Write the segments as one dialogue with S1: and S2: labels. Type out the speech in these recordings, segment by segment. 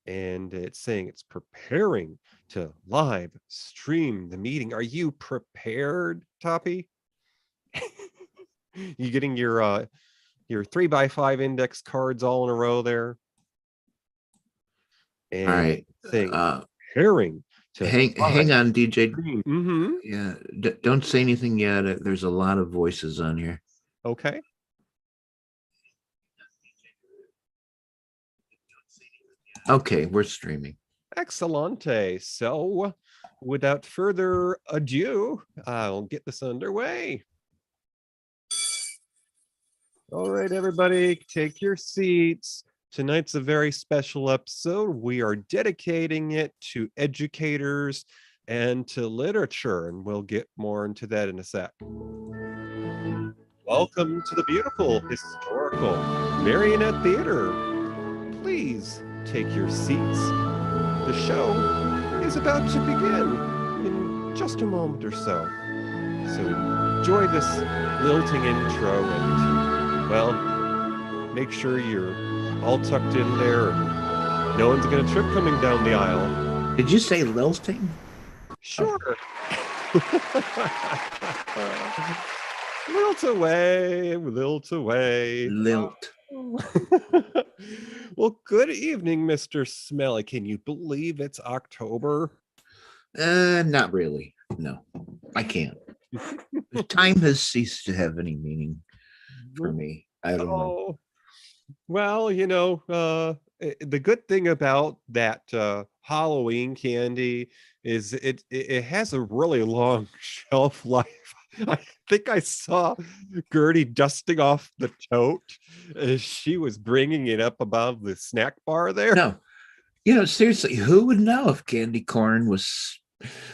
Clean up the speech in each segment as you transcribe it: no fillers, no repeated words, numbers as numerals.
S1: and it's saying it's preparing to live stream the meeting. Are you prepared, Toppy? You getting your 3x5 index cards all in a row there?
S2: All
S1: And
S2: right.
S1: saying preparing to
S2: Hang on, DJ.
S1: stream. Mm-hmm.
S2: Yeah, don't say anything yet. There's a lot of voices on here.
S1: Okay.
S2: Okay, we're streaming.
S1: Excellente. So, without further ado, I'll get this underway. All right, everybody, take your seats. Tonight's a very special episode. We are dedicating it to educators and to literature, and we'll get more into that in a sec. Welcome to the beautiful historical Marionette Theater. Please take your seats. The show is about to begin in just a moment or so. So enjoy this lilting intro and, well, make sure you're all tucked in there and no one's going to trip coming down the aisle.
S2: Did you say lilting?
S1: Sure. Lilt away, lilt away.
S2: Lilt.
S1: Well, good evening, Mr. Smelly. Can you believe it's October?
S2: Not really. No, I can't. Time has ceased to have any meaning for me. I don't know.
S1: Well, the good thing about that Halloween candy is it has a really long shelf life. I think I saw Gertie dusting off the tote as she was bringing it up above the snack bar there.
S2: No, seriously, who would know if candy corn was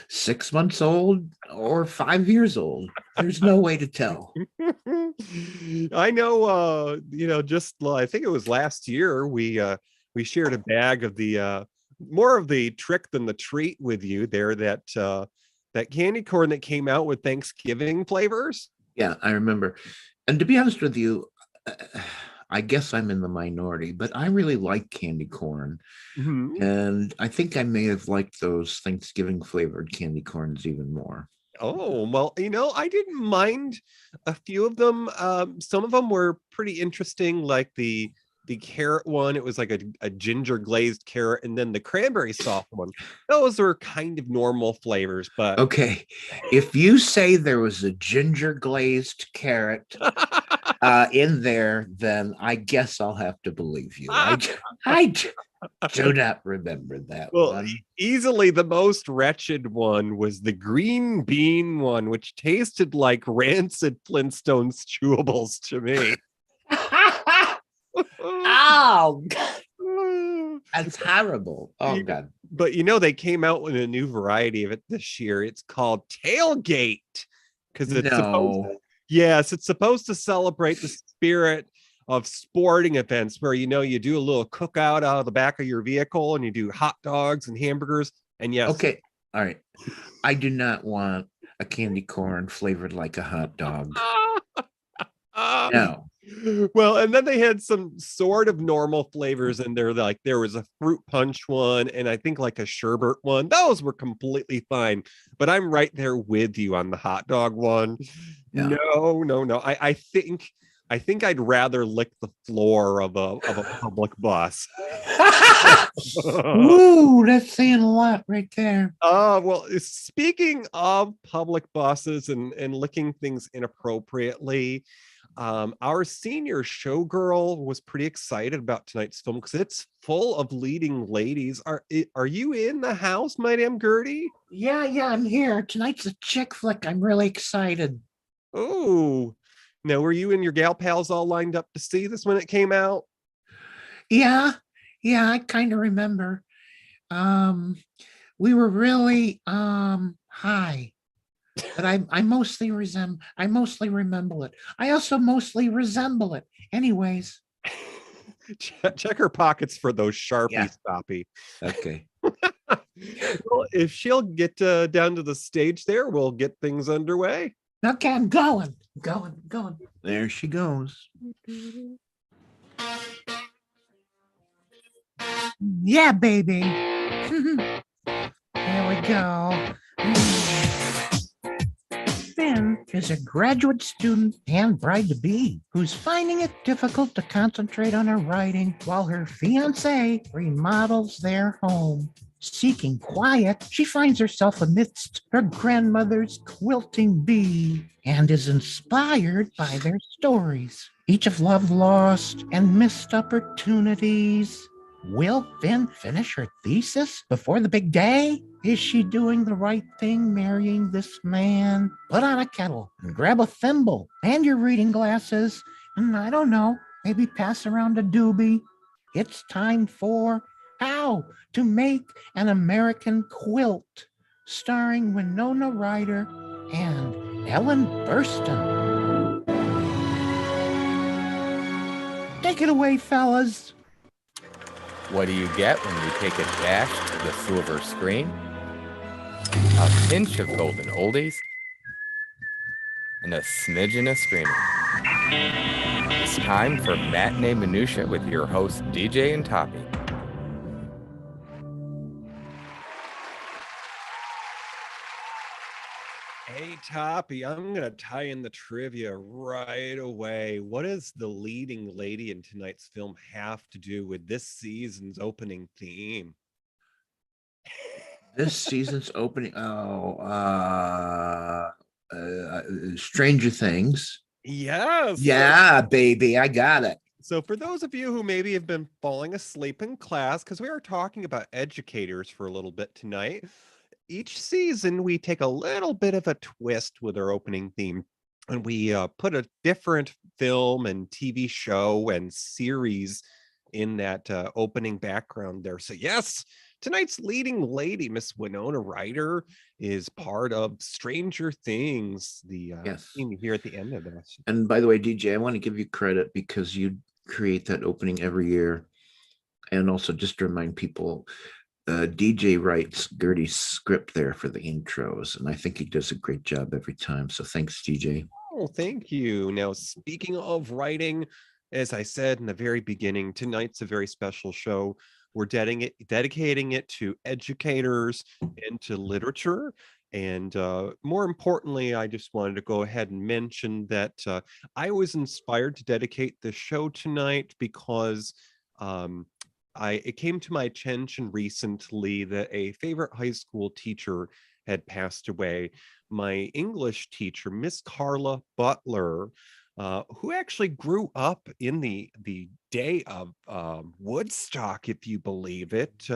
S2: 6 months old or 5 years old? There's no way to tell.
S1: I know, I think it was last year we shared a bag of the more of the trick than the treat with you there, that candy corn that came out with Thanksgiving flavors.
S2: Yeah, I remember. And to be honest with you, I guess I'm in the minority, but I really like candy corn.
S1: Mm-hmm.
S2: And I think I may have liked those Thanksgiving flavored candy corns even more.
S1: Oh, well, I didn't mind a few of them. Some of them were pretty interesting, like the carrot one. It was like a ginger glazed carrot, and then the cranberry sauce one. Those were kind of normal flavors, but
S2: okay, if you say there was a ginger glazed carrot in there, then I guess I'll have to believe you. I do not remember that one.
S1: Easily the most wretched one was the green bean one, which tasted like rancid Flintstones chewables to me.
S2: Oh, that's horrible. Oh, God.
S1: But they came out with a new variety of it this year. It's called Tailgate because it's it's supposed to celebrate the spirit of sporting events where you do a little cookout out of the back of your vehicle and you do hot dogs and hamburgers. And yes.
S2: Okay. All right. I do not want a candy corn flavored like a hot dog. No.
S1: Well, and then they had some sort of normal flavors in there. Like there was a fruit punch one and I think like a sherbet one. Those were completely fine. But I'm right there with you on the hot dog one. Yeah. No. I think I'd rather lick the floor of a public bus.
S2: Ooh, that's saying a lot right there.
S1: Well, speaking of public buses and licking things inappropriately, our senior showgirl was pretty excited about tonight's film because it's full of leading ladies. Are you in the house, Madame Gertie?
S2: Yeah, I'm here. Tonight's a chick flick. I'm really excited.
S1: Oh, now were you and your gal pals all lined up to see this when it came out?
S2: Yeah, I kind of remember. We were really high. But I mostly remember it. I also mostly resemble it. Anyways.
S1: Check her pockets for those Sharpies, Stoppy.
S2: Okay.
S1: Well, if she'll get down to the stage there, we'll get things underway.
S2: Okay, I'm going. There she goes. Yeah, baby. Here we go. Finn is a graduate student and bride to be who's finding it difficult to concentrate on her writing while her fiance remodels their home. Seeking quiet, she finds herself amidst her grandmother's quilting bee and is inspired by their stories, each of love lost and missed opportunities. Will Finn finish her thesis before the big day? Is she doing the right thing marrying this man? Put on a kettle and grab a thimble and your reading glasses, and I don't know, maybe pass around a doobie. It's time for How to Make an American Quilt, starring Winona Ryder and Ellen Burstyn. Take it away, fellas.
S3: What do you get when you take a dash of the silver screen? A pinch of golden oldies, and a smidgen of screaming. It's time for Matinee Minutia with your hosts DJ and Toppy.
S1: Hey, Toppy, I'm going to tie in the trivia right away. What does the leading lady in tonight's film have to do with this season's opening theme?
S2: This season's opening. Stranger Things.
S1: Yes.
S2: Yeah, baby, I got it.
S1: So for those of you who maybe have been falling asleep in class, because we are talking about educators for a little bit tonight, each season we take a little bit of a twist with our opening theme, and we put a different film and TV show and series in that opening background there. So yes, tonight's leading lady, Miss Winona Ryder, is part of Stranger Things, the
S2: Yes.
S1: theme you hear at the end of this.
S2: And by the way, DJ, I want to give you credit because you create that opening every year. And also just to remind people, DJ writes Gertie's script there for the intros, and I think he does a great job every time. So thanks, DJ.
S1: Oh, thank you. Now, speaking of writing, as I said in the very beginning, tonight's a very special show. We're dedicating it to educators and to literature. And more importantly, I just wanted to go ahead and mention that I was inspired to dedicate the show tonight because um, it came to my attention recently that a favorite high school teacher had passed away. My English teacher, Miss Carla Butler, who actually grew up in the day of Woodstock, if you believe it.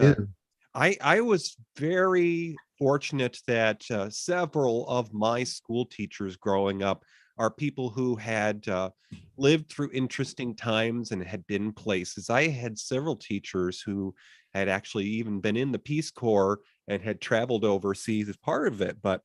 S1: I was very fortunate that several of my school teachers growing up are people who had lived through interesting times and had been places. I had several teachers who had actually even been in the Peace Corps and had traveled overseas as part of it. But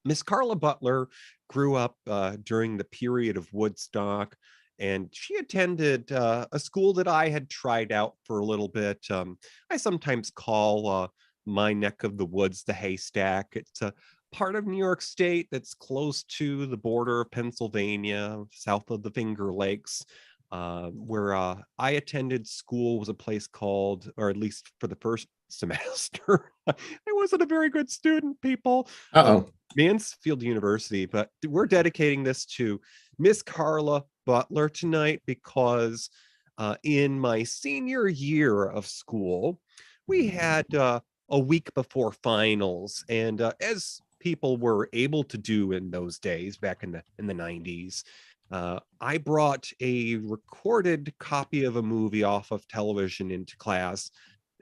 S1: Miss Carla Butler grew up during the period of Woodstock, and she attended a school that I had tried out for a little bit. I sometimes call my neck of the woods the Haystack. It's a part of New York State that's close to the border of Pennsylvania, south of the Finger Lakes. Where I attended school was a place called, or at least for the first semester, I wasn't a very good student, people. Mansfield University, but we're dedicating this to Miss Carla Butler tonight because in my senior year of school, we had a week before finals, and as people were able to do in those days, back in the 90s, I brought a recorded copy of a movie off of television into class,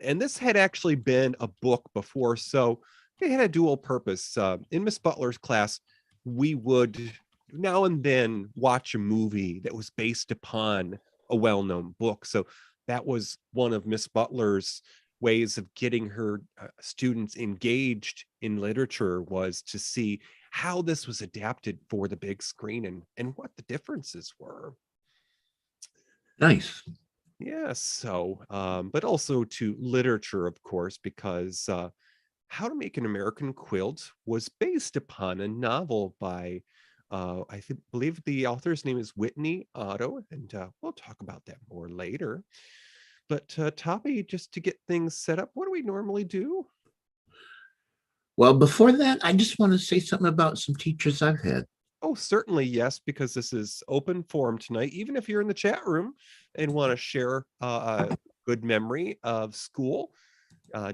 S1: and this had actually been a book before, so it had a dual purpose. In Miss Butler's class, we would now and then watch a movie that was based upon a well-known book. So that was one of Miss Butler's ways of getting her students engaged in literature, was to see how this was adapted for the big screen and what the differences were.
S2: Nice.
S1: Yes. So, but also to literature, of course, because How to Make an American Quilt was based upon a novel by, believe the author's name is Whitney Otto, and we'll talk about that more later. But Toppy, just to get things set up, what do we normally do?
S2: Well, before that, I just want to say something about some teachers I've had.
S1: Oh, certainly, yes, because this is open forum tonight. Even if you're in the chat room and want to share a good memory of school,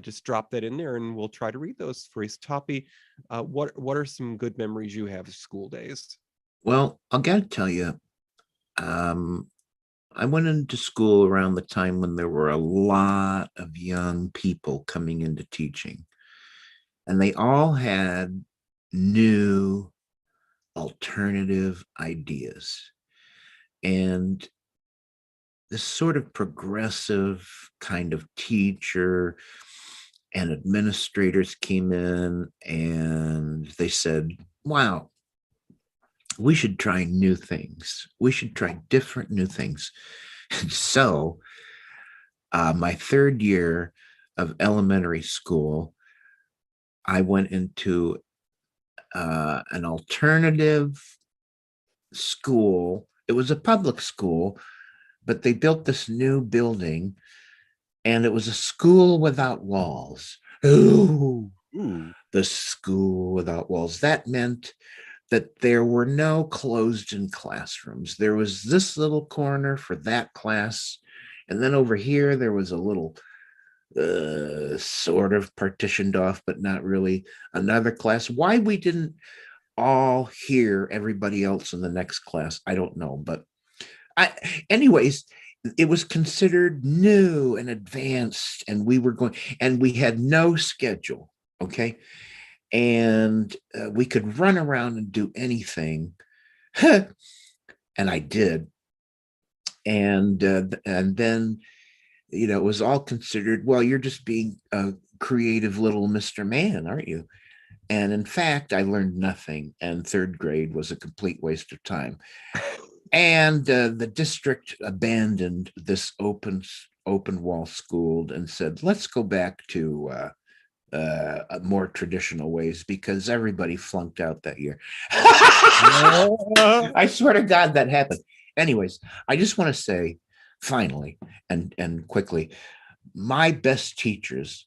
S1: just drop that in there and we'll try to read those for you. Toppy, what are some good memories you have of school days?
S2: Well, I got to tell you, I went into school around the time when there were a lot of young people coming into teaching, and they all had new alternative ideas. And this sort of progressive kind of teacher and administrators came in and they said, wow, we should try new things. We should try different new things. And so, my third year of elementary school, I went into an alternative school. It was a public school, but they built this new building and it was a school without walls. Ooh,
S1: Ooh.
S2: the school without walls. That meant that there were no closed-in classrooms. There was this little corner for that class, and then over here there was a little sort of partitioned off, but not really, another class. Why we didn't all hear everybody else in the next class, I don't know. But anyways, it was considered new and advanced, and we were going, and we had no schedule. Okay. And we could run around and do anything. And I did. And then, it was all considered, well, you're just being a creative little Mr. Man, aren't you? And in fact, I learned nothing. And third grade was a complete waste of time. And the district abandoned this open wall school and said, let's go back to more traditional ways, because everybody flunked out that year. I swear to God that happened. Anyways, I just want to say finally and quickly, my best teachers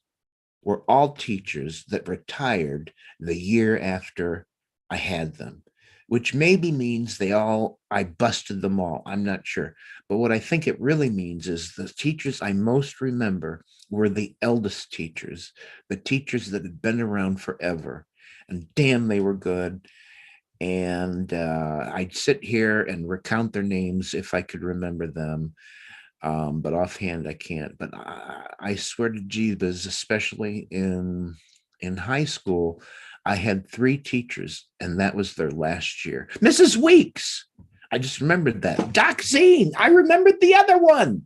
S2: were all teachers that retired the year after I had them, which maybe means I busted them all. I'm not sure. But what I think it really means is the teachers I most remember were the eldest teachers, the teachers that had been around forever. And damn, they were good. And I'd sit here and recount their names if I could remember them. But offhand, I can't. But I swear to Jeebus, especially in high school, I had 3 teachers, and that was their last year. Mrs. Weeks, I just remembered that. Doc Zine, I remembered the other one.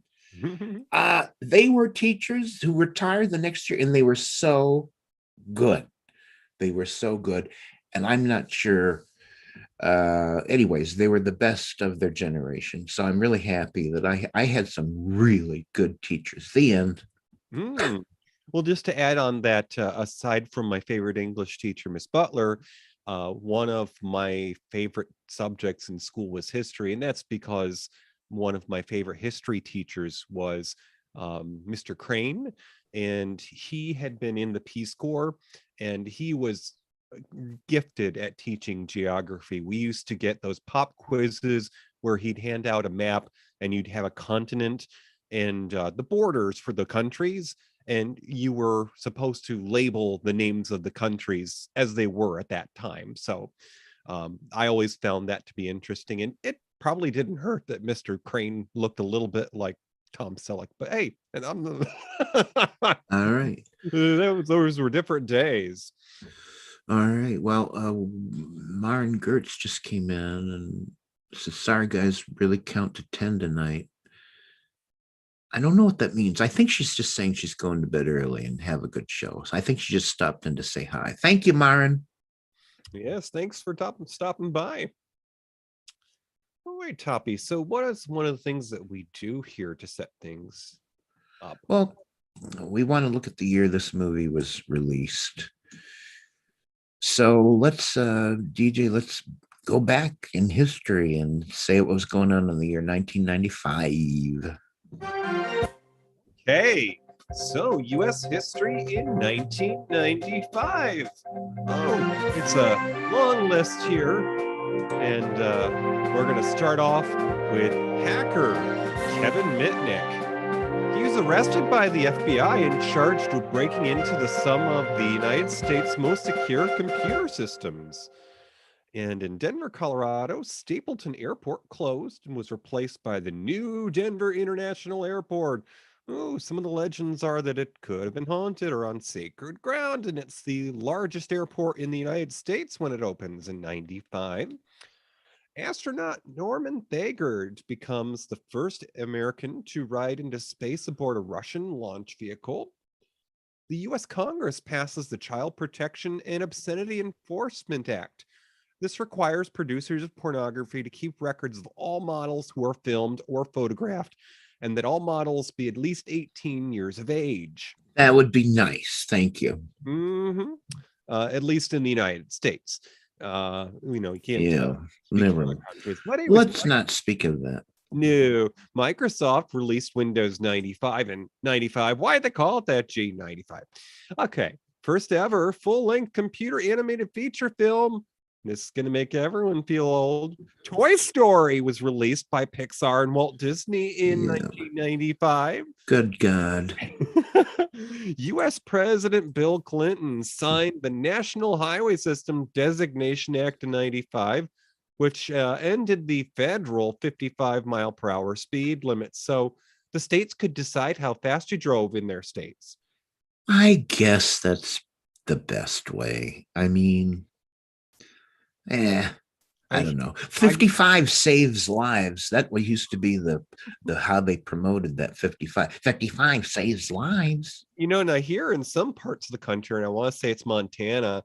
S2: They were teachers who retired the next year, and they were so good. They were so good. And I'm not sure. Anyways, they were the best of their generation. So I'm really happy that I had some really good teachers. The end.
S1: Well, just to add on that, aside from my favorite English teacher, Miss Butler, one of my favorite subjects in school was history. And that's because one of my favorite history teachers was Mr. Crane. And he had been in the Peace Corps, and he was gifted at teaching geography. We used to get those pop quizzes where he'd hand out a map and you'd have a continent and the borders for the countries, and you were supposed to label the names of the countries as they were at that time. So I always found that to be interesting, and it probably didn't hurt that Mr. Crane looked a little bit like Tom Selleck, but hey, and I'm the
S2: All right.
S1: those were different days.
S2: All right. Well, Maren Gertz just came in and said, sorry, guys, really count to 10 tonight. I don't know what that means. I think she's just saying she's going to bed early and have a good show. So I think she just stopped in to say hi. Thank you, Maren.
S1: Yes, thanks for stopping by. All right, Toppy. So what is one of the things that we do here to set things up?
S2: Well, we want to look at the year this movie was released. So let's, DJ, let's go back in history and say what was going on in the year 1995.
S1: Okay, so U.S. history in 1995. Oh, it's a long list here, and we're going to start off with hacker Kevin Mitnick. He was arrested by the FBI and charged with breaking into some of the United States' most secure computer systems. And in Denver, Colorado, Stapleton Airport closed and was replaced by the new Denver International Airport. Oh, some of the legends are that it could have been haunted or on sacred ground, and it's the largest airport in the United States when it opens in 95. Astronaut Norman Thagard becomes the first American to ride into space aboard a Russian launch vehicle. The U.S. Congress passes the Child Protection and Obscenity Enforcement Act. This requires producers of pornography to keep records of all models who are filmed or photographed, and that all models be at least 18 years of age.
S2: That would be nice. Thank you.
S1: At least in the United States. You can't.
S2: Yeah, never.
S1: Let's
S2: not speak of that.
S1: No, Microsoft released Windows 95 in 95. Why'd they call it that? G95. Okay, first ever full-length computer animated feature film. This is going to make everyone feel old. Toy Story was released by Pixar and Walt Disney in 1995.
S2: Good God.
S1: U.S. President Bill Clinton signed the National Highway System Designation Act in 95, which ended the federal 55 mile per hour speed limit. So the states could decide how fast you drove in their states.
S2: I guess that's the best way. I mean, I don't know. 55 saves lives. That used to be the how they promoted that 55. 55 saves lives.
S1: Now here in some parts of the country, and I want to say it's Montana,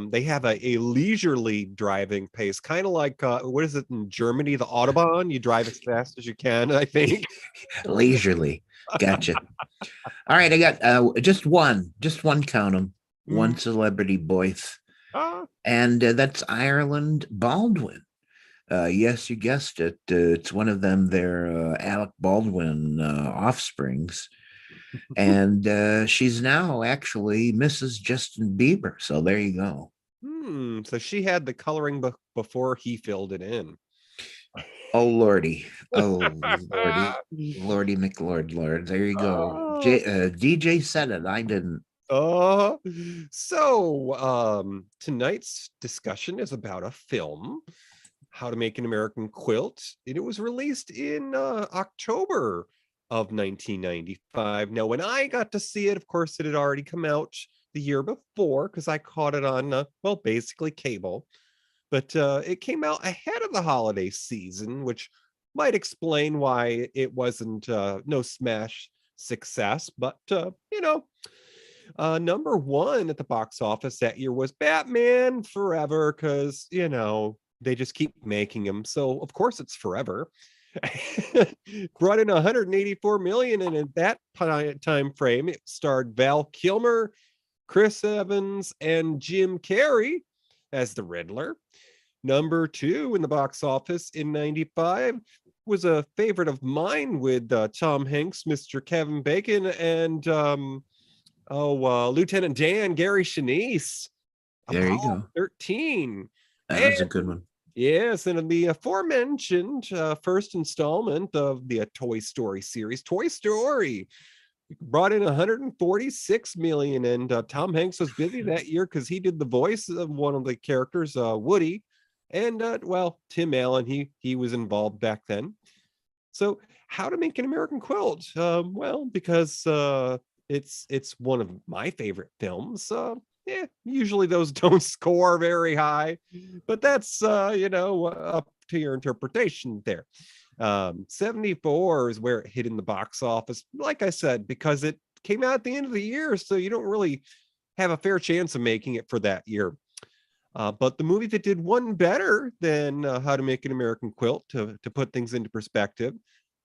S1: they have a leisurely driving pace, kind of like what is it in Germany, the Autobahn? You drive as fast as you can, I think.
S2: Leisurely. Gotcha. All right, I got just one count them. One celebrity voice. And that's Ireland Baldwin. Yes, you guessed it. It's one of them. They're Alec Baldwin offsprings. And she's now actually Mrs. Justin Bieber. So there you go.
S1: So she had the coloring before he filled it in.
S2: Oh, Lordy. Oh, Lordy. Lordy McLord, Lord. There you go. DJ said it. I didn't.
S1: So tonight's discussion is about a film, How to Make an American Quilt, and it was released in October of 1995. Now, when I got to see it, of course, it had already come out the year before because I caught it on, basically cable. But it came out ahead of the holiday season, which might explain why it wasn't no smash success. But, number one at the box office that year was Batman Forever, because, they just keep making them. So, of course, it's forever. Brought in 184 million, and in that time frame, it starred Val Kilmer, Chris Evans, and Jim Carrey as the Riddler. Number two in the box office in 95 was a favorite of mine with Tom Hanks, Mr. Kevin Bacon, and Lieutenant Dan, Gary Sinise.
S2: There you go.
S1: 13.
S2: That was a good one.
S1: Yes, and in the aforementioned first installment of the Toy Story series, Toy Story, brought in 146 million, and Tom Hanks was busy that year because he did the voice of one of the characters, Woody, and Tim Allen. He was involved back then. So, How to Make an American Quilt? Because it's one of my favorite films. Usually those don't score very high, but that's up to your interpretation there. 74 is where it hit in the box office, like I said, because it came out at the end of the year, so you don't really have a fair chance of making it for that year. But the movie that did one better than How to Make an American Quilt, to put things into perspective,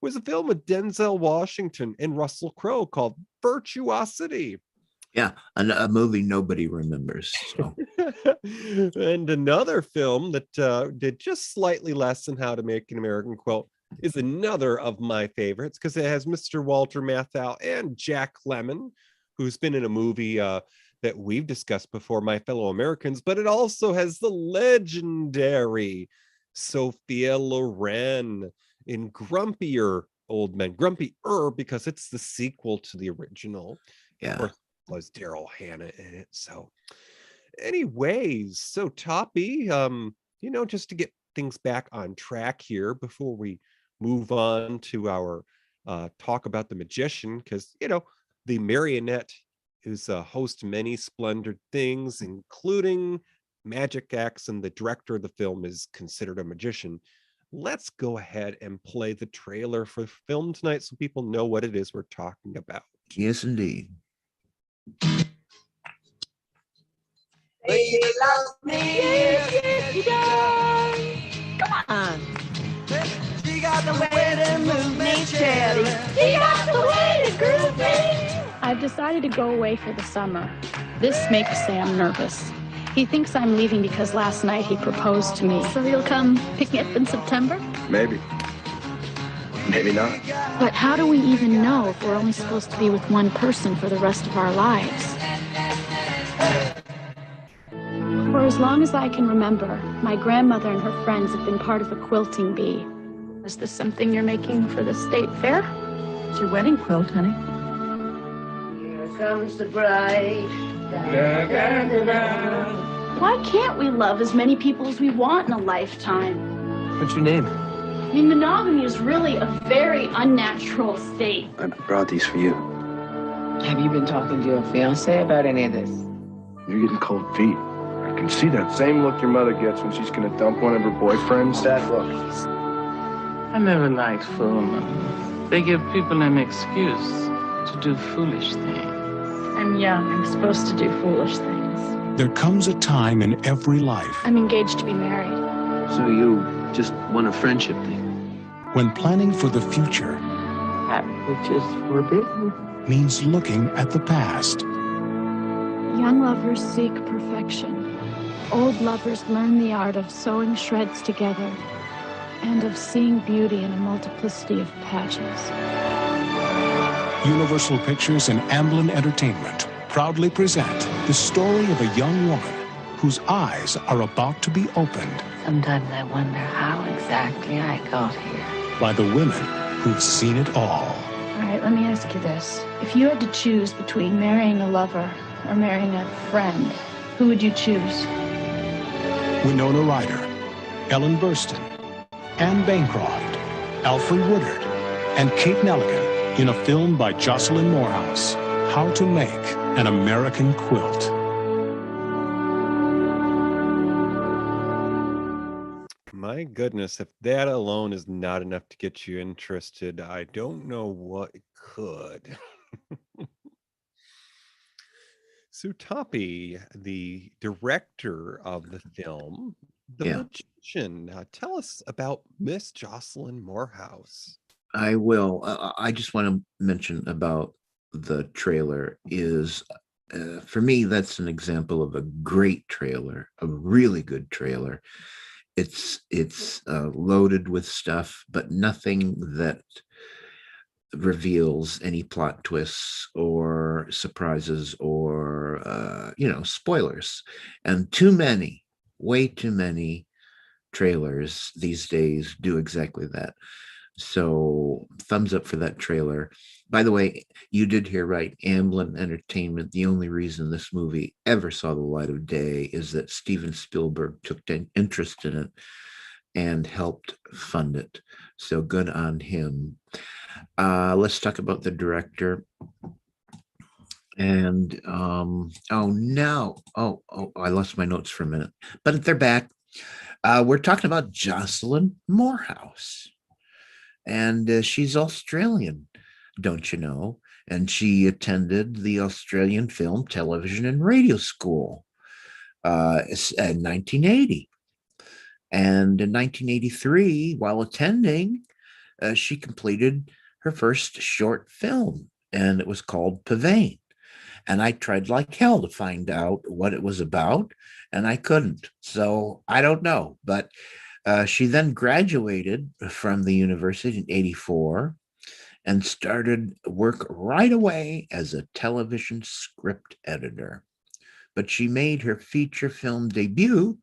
S1: was a film with Denzel Washington and Russell Crowe called Virtuosity.
S2: Yeah, a movie nobody remembers. So.
S1: And another film that did just slightly less than How to Make an American Quilt is another of my favorites because it has Mr. Walter Matthau and Jack Lemmon, who's been in a movie that we've discussed before, My Fellow Americans, but it also has the legendary Sophia Loren in Grumpier Old Men. Grumpier because it's the sequel to the original.
S2: Yeah.
S1: Of course, was Daryl Hannah in it. So anyways, so Toppy, just to get things back on track here before we move on to our talk about the magician, because the marionette is a host many splendid things, including magic acts, and the director of the film is considered a magician. Let's go ahead and play the trailer for the film tonight so people know what it is we're talking about.
S2: Yes, indeed.
S4: He loves me, yes, he does. Come on. She got the way to move me, Chatty. She got the way to groove me.
S5: I've decided to go away for the summer. This makes Sam nervous. He thinks I'm leaving because last night he proposed to me. So he'll come pick me up in September?
S6: Maybe. Maybe not.
S5: But how do we even know if we're only supposed to be with one person for the rest of our lives? For as long as I can remember, my grandmother and her friends have been part of a quilting bee. Is this something you're making for the state fair?
S4: It's your wedding quilt, honey. Here comes the bride. Da, da, da, da.
S5: Why can't we love as many people as we want in a lifetime?
S6: What's your name?
S5: I mean, monogamy is really a very unnatural state.
S6: I brought these for you.
S7: Have you been talking to your fiancé about any of this?
S6: You're getting cold feet. I can see that same look your mother gets when she's gonna dump one of her boyfriends. That look.
S7: I never liked fool. They give people an excuse to do foolish things.
S5: I'm young. I'm supposed to do foolish things.
S8: There comes a time in every life
S5: I'm engaged to be married.
S9: So you just want a friendship thing?
S8: when planning for the future
S7: Which is forbidden.
S8: means looking at the past.
S5: Young lovers seek perfection. Old lovers learn the art of sewing shreds together and of seeing beauty in a multiplicity of patches.
S8: Universal Pictures and Amblin Entertainment proudly present the story of a young woman whose eyes are about to be opened
S7: Sometimes I wonder how exactly I got here.
S8: by the women who've seen it all.
S5: All right, let me ask you this. If you had to choose between marrying a lover or marrying a friend, who would you choose?
S8: Winona Ryder, Ellen Burstyn, Anne Bancroft, Alfred Woodard, and Kate Nelligan in a film by Jocelyn Morehouse, How to Make an American Quilt.
S1: My goodness, if that alone is not enough to get you interested, I don't know what could. So Toppy, the director of the film, The
S2: Yeah.
S1: Magician, tell us about Miss Jocelyn Morehouse.
S2: I will. I just want to mention about the trailer is, for me, that's an example of a great trailer, a really good trailer. It's loaded with stuff, but nothing that reveals any plot twists or surprises or spoilers. And too many, way too many trailers these days do exactly that. So thumbs up for that trailer. By the way, you did hear right, Amblin Entertainment. The only reason this movie ever saw the light of day is that Steven Spielberg took interest in it and helped fund it. So good on him. Let's talk about the director. And I lost my notes for a minute, but they're back. We're talking about Jocelyn Morehouse. And she's Australian, don't you know? And she attended the Australian Film, Television, and Radio School in 1980. And in 1983, while attending, she completed her first short film, and it was called Pavane. And I tried like hell to find out what it was about, and I couldn't. So I don't know, but She then graduated from the university in 84 and started work right away as a television script editor. But she made her feature film debut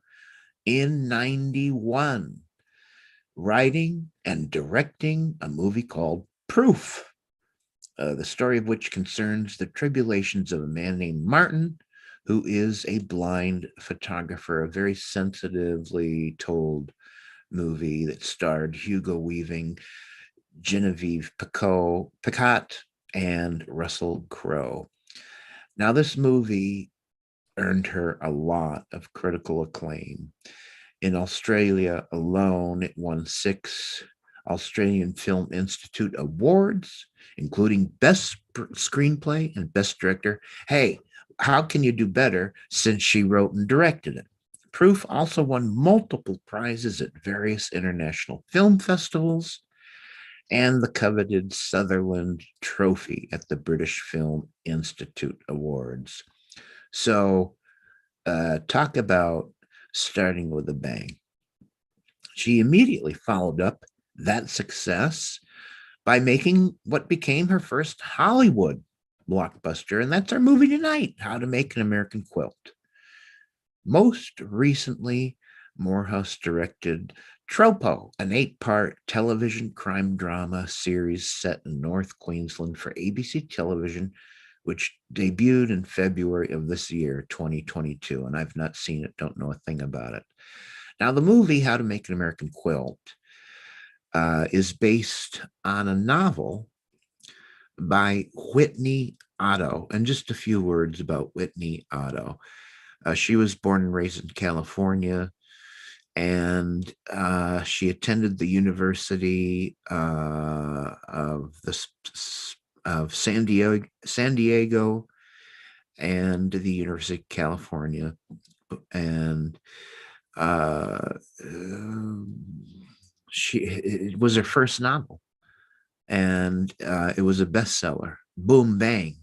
S2: in 91, writing and directing a movie called Proof, the story of which concerns the tribulations of a man named Martin, who is a blind photographer, a very sensitively told movie that starred Hugo Weaving, Genevieve Piccot, and Russell Crowe. Now, this movie earned her a lot of critical acclaim. In Australia alone, it won 6 Australian Film Institute awards, including Best Screenplay and Best Director. Hey, how can you do better since she wrote and directed it? Proof also won multiple prizes at various international film festivals and the coveted Sutherland Trophy at the British Film Institute Awards. So, talk about starting with a bang. She immediately followed up that success by making what became her first Hollywood blockbuster, and that's our movie tonight, How to Make an American Quilt. Most recently, Morehouse directed Tropo, an 8-part television crime drama series set in North Queensland for ABC Television, which debuted in February of this year, 2022. And I've not seen it, don't know a thing about it. Now, the movie, How to Make an American Quilt, is based on a novel by Whitney Otto. And just a few words about Whitney Otto. She was born and raised in California, and she attended the University of San Diego and the University of California. And it was her first novel, and it was a bestseller. Boom, bang,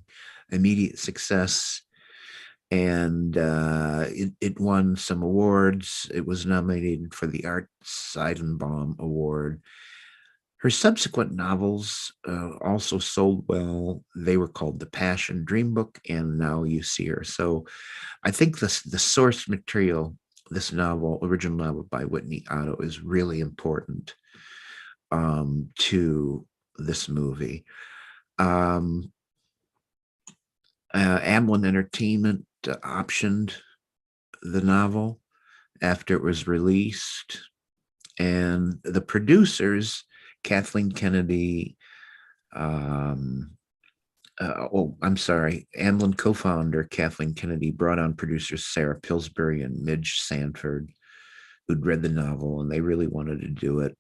S2: immediate success. And it won some awards. It was nominated for the Art Seidenbaum Award. Her subsequent novels also sold well. They were called The Passion Dream Book and Now You See Her. So I think the source material, this novel, original novel by Whitney Otto, is really important to this movie. Amblin Entertainment optioned the novel after it was released, and the producers, Kathleen Kennedy, Amblin co-founder Kathleen Kennedy brought on producers Sarah Pillsbury and Midge Sanford, who'd read the novel, and they really wanted to do it.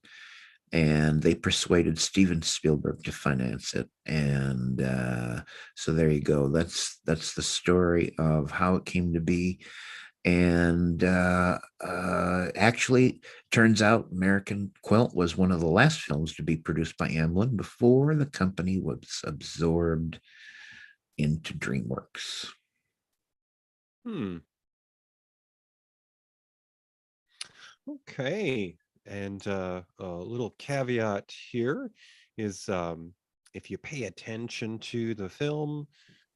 S2: And they persuaded Steven Spielberg to finance it. And so there you go. That's the story of how it came to be. And actually, turns out American Quilt was one of the last films to be produced by Amblin before the company was absorbed into DreamWorks.
S1: Okay. And a little caveat here is if you pay attention to the film,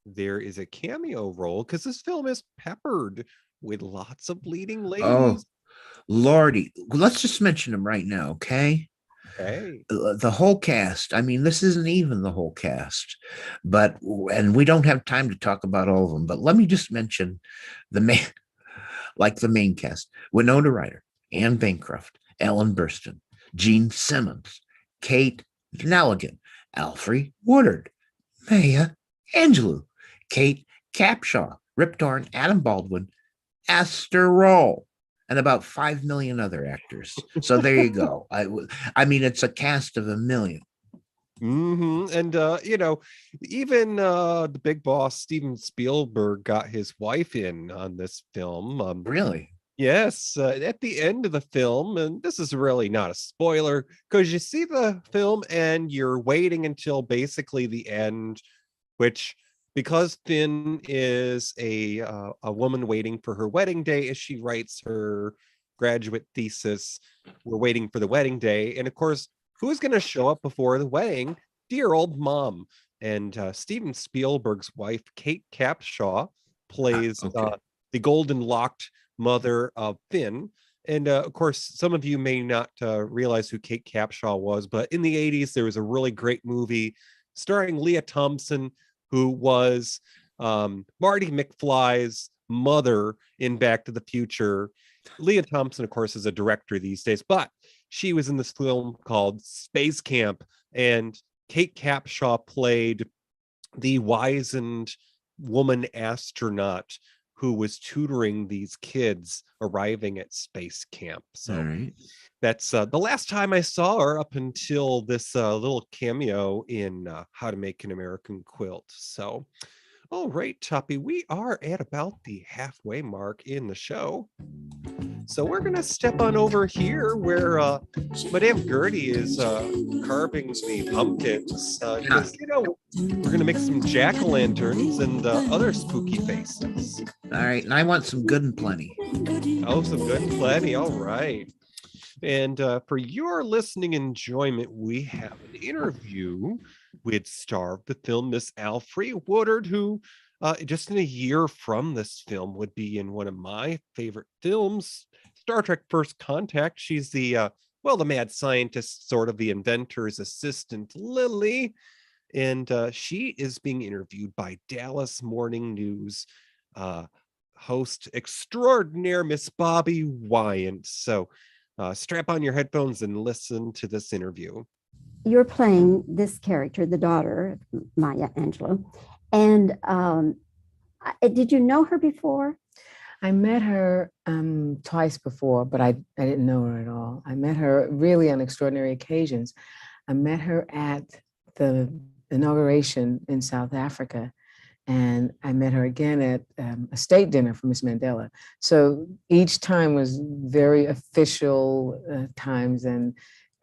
S1: there is a cameo role because this film is peppered with lots of leading ladies.
S2: Oh, Lordy. Let's just mention them right now, okay?
S1: Okay.
S2: The whole cast. I mean, this isn't even the whole cast, and we don't have time to talk about all of them, but let me just mention the main cast: Winona Ryder, Anne Bancroft, Ellen Burstyn, Gene Simmons, Kate Nelligan, Alfre Woodard, Maya Angelou, Kate Capshaw, Rip Torn, Adam Baldwin, Esther Roll, and about 5 million other actors. So there you go. I mean, it's a cast of 1 million.
S1: And even the big boss Steven Spielberg got his wife in on this film.
S2: Really?
S1: Yes, at the end of the film, and this is really not a spoiler because you see the film and you're waiting until basically the end, which, because Finn is a woman waiting for her wedding day as she writes her graduate thesis. We're waiting for the wedding day. And of course, who's going to show up before the wedding? Dear old mom. And Steven Spielberg's wife, Kate Capshaw, plays the golden locked mother of Finn. And of course, some of you may not realize who Kate Capshaw was, but in the 80s, there was a really great movie starring Leah Thompson, who was Marty McFly's mother in Back to the Future. Leah Thompson, of course, is a director these days, but she was in this film called Space Camp, and Kate Capshaw played the wizened woman astronaut who was tutoring these kids arriving at space camp. So that's the last time I saw her up until this little cameo in How to Make an American Quilt. So, all right, Toppy, we are at about the halfway mark in the show. So we're going to step on over here where Madame Gertie is carving the pumpkins. Because, you know, we're going to make some jack-o'-lanterns and other spooky faces.
S2: All right, and I want some good and plenty.
S1: Oh, some good and plenty. All right. And for your listening enjoyment, we have an interview with star of the film, Miss Alfre Woodard, who just in a year from this film would be in one of my favorite films, Star Trek First Contact. She's the, the mad scientist, sort of the inventor's assistant, Lily. And she is being interviewed by Dallas Morning News host extraordinaire, Miss Bobby Wyant. So strap on your headphones and listen to this interview.
S10: You're playing this character, the daughter, Maya Angelou. And did you know her before?
S11: I met her twice before, but I didn't know her at all. I met her really on extraordinary occasions. I met her at the inauguration in South Africa, and I met her again at a state dinner for Miss Mandela. So each time was very official times, and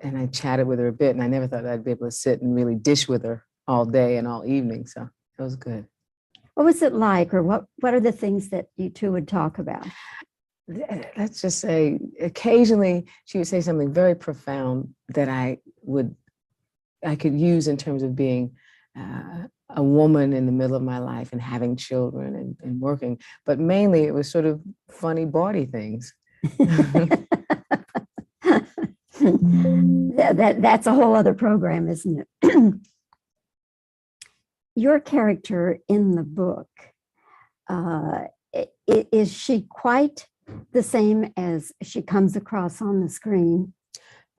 S11: I chatted with her a bit, and I never thought I'd be able to sit and really dish with her all day and all evening. So it was good.
S10: What was it like, or what are the things that you two would talk about?
S11: Let's just say occasionally she would say something very profound that I could use in terms of being a woman in the middle of my life and having children and working. But mainly it was sort of funny, bawdy things.
S10: That's a whole other program, isn't it? Your character in the book, is she quite the same as she comes across on the screen?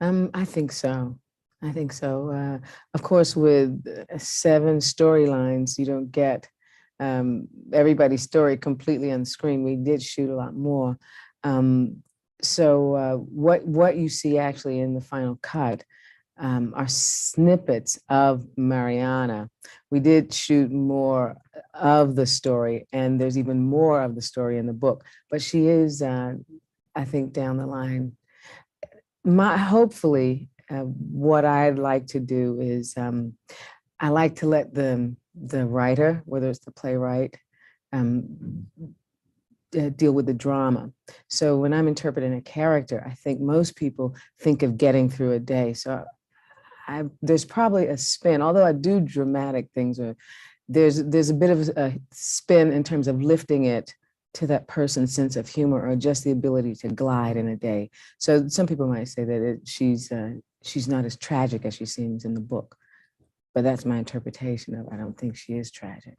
S11: I think so. Of course, with 7 storylines, you don't get everybody's story completely on screen. We did shoot a lot more. So what you see actually in the final cut are snippets of Mariana. We did shoot more of the story, and there's even more of the story in the book. But she is, I think, down the line. Hopefully, what I'd like to do is I like to let the writer, whether it's the playwright, deal with the drama. So when I'm interpreting a character, I think most people think of getting through a day. So there's probably a spin, although I do dramatic things, or there's a bit of a spin in terms of lifting it to that person's sense of humor, or just the ability to glide in a day. So some people might say that she's not as tragic as she seems in the book, but that's my interpretation of it. I don't think she is tragic.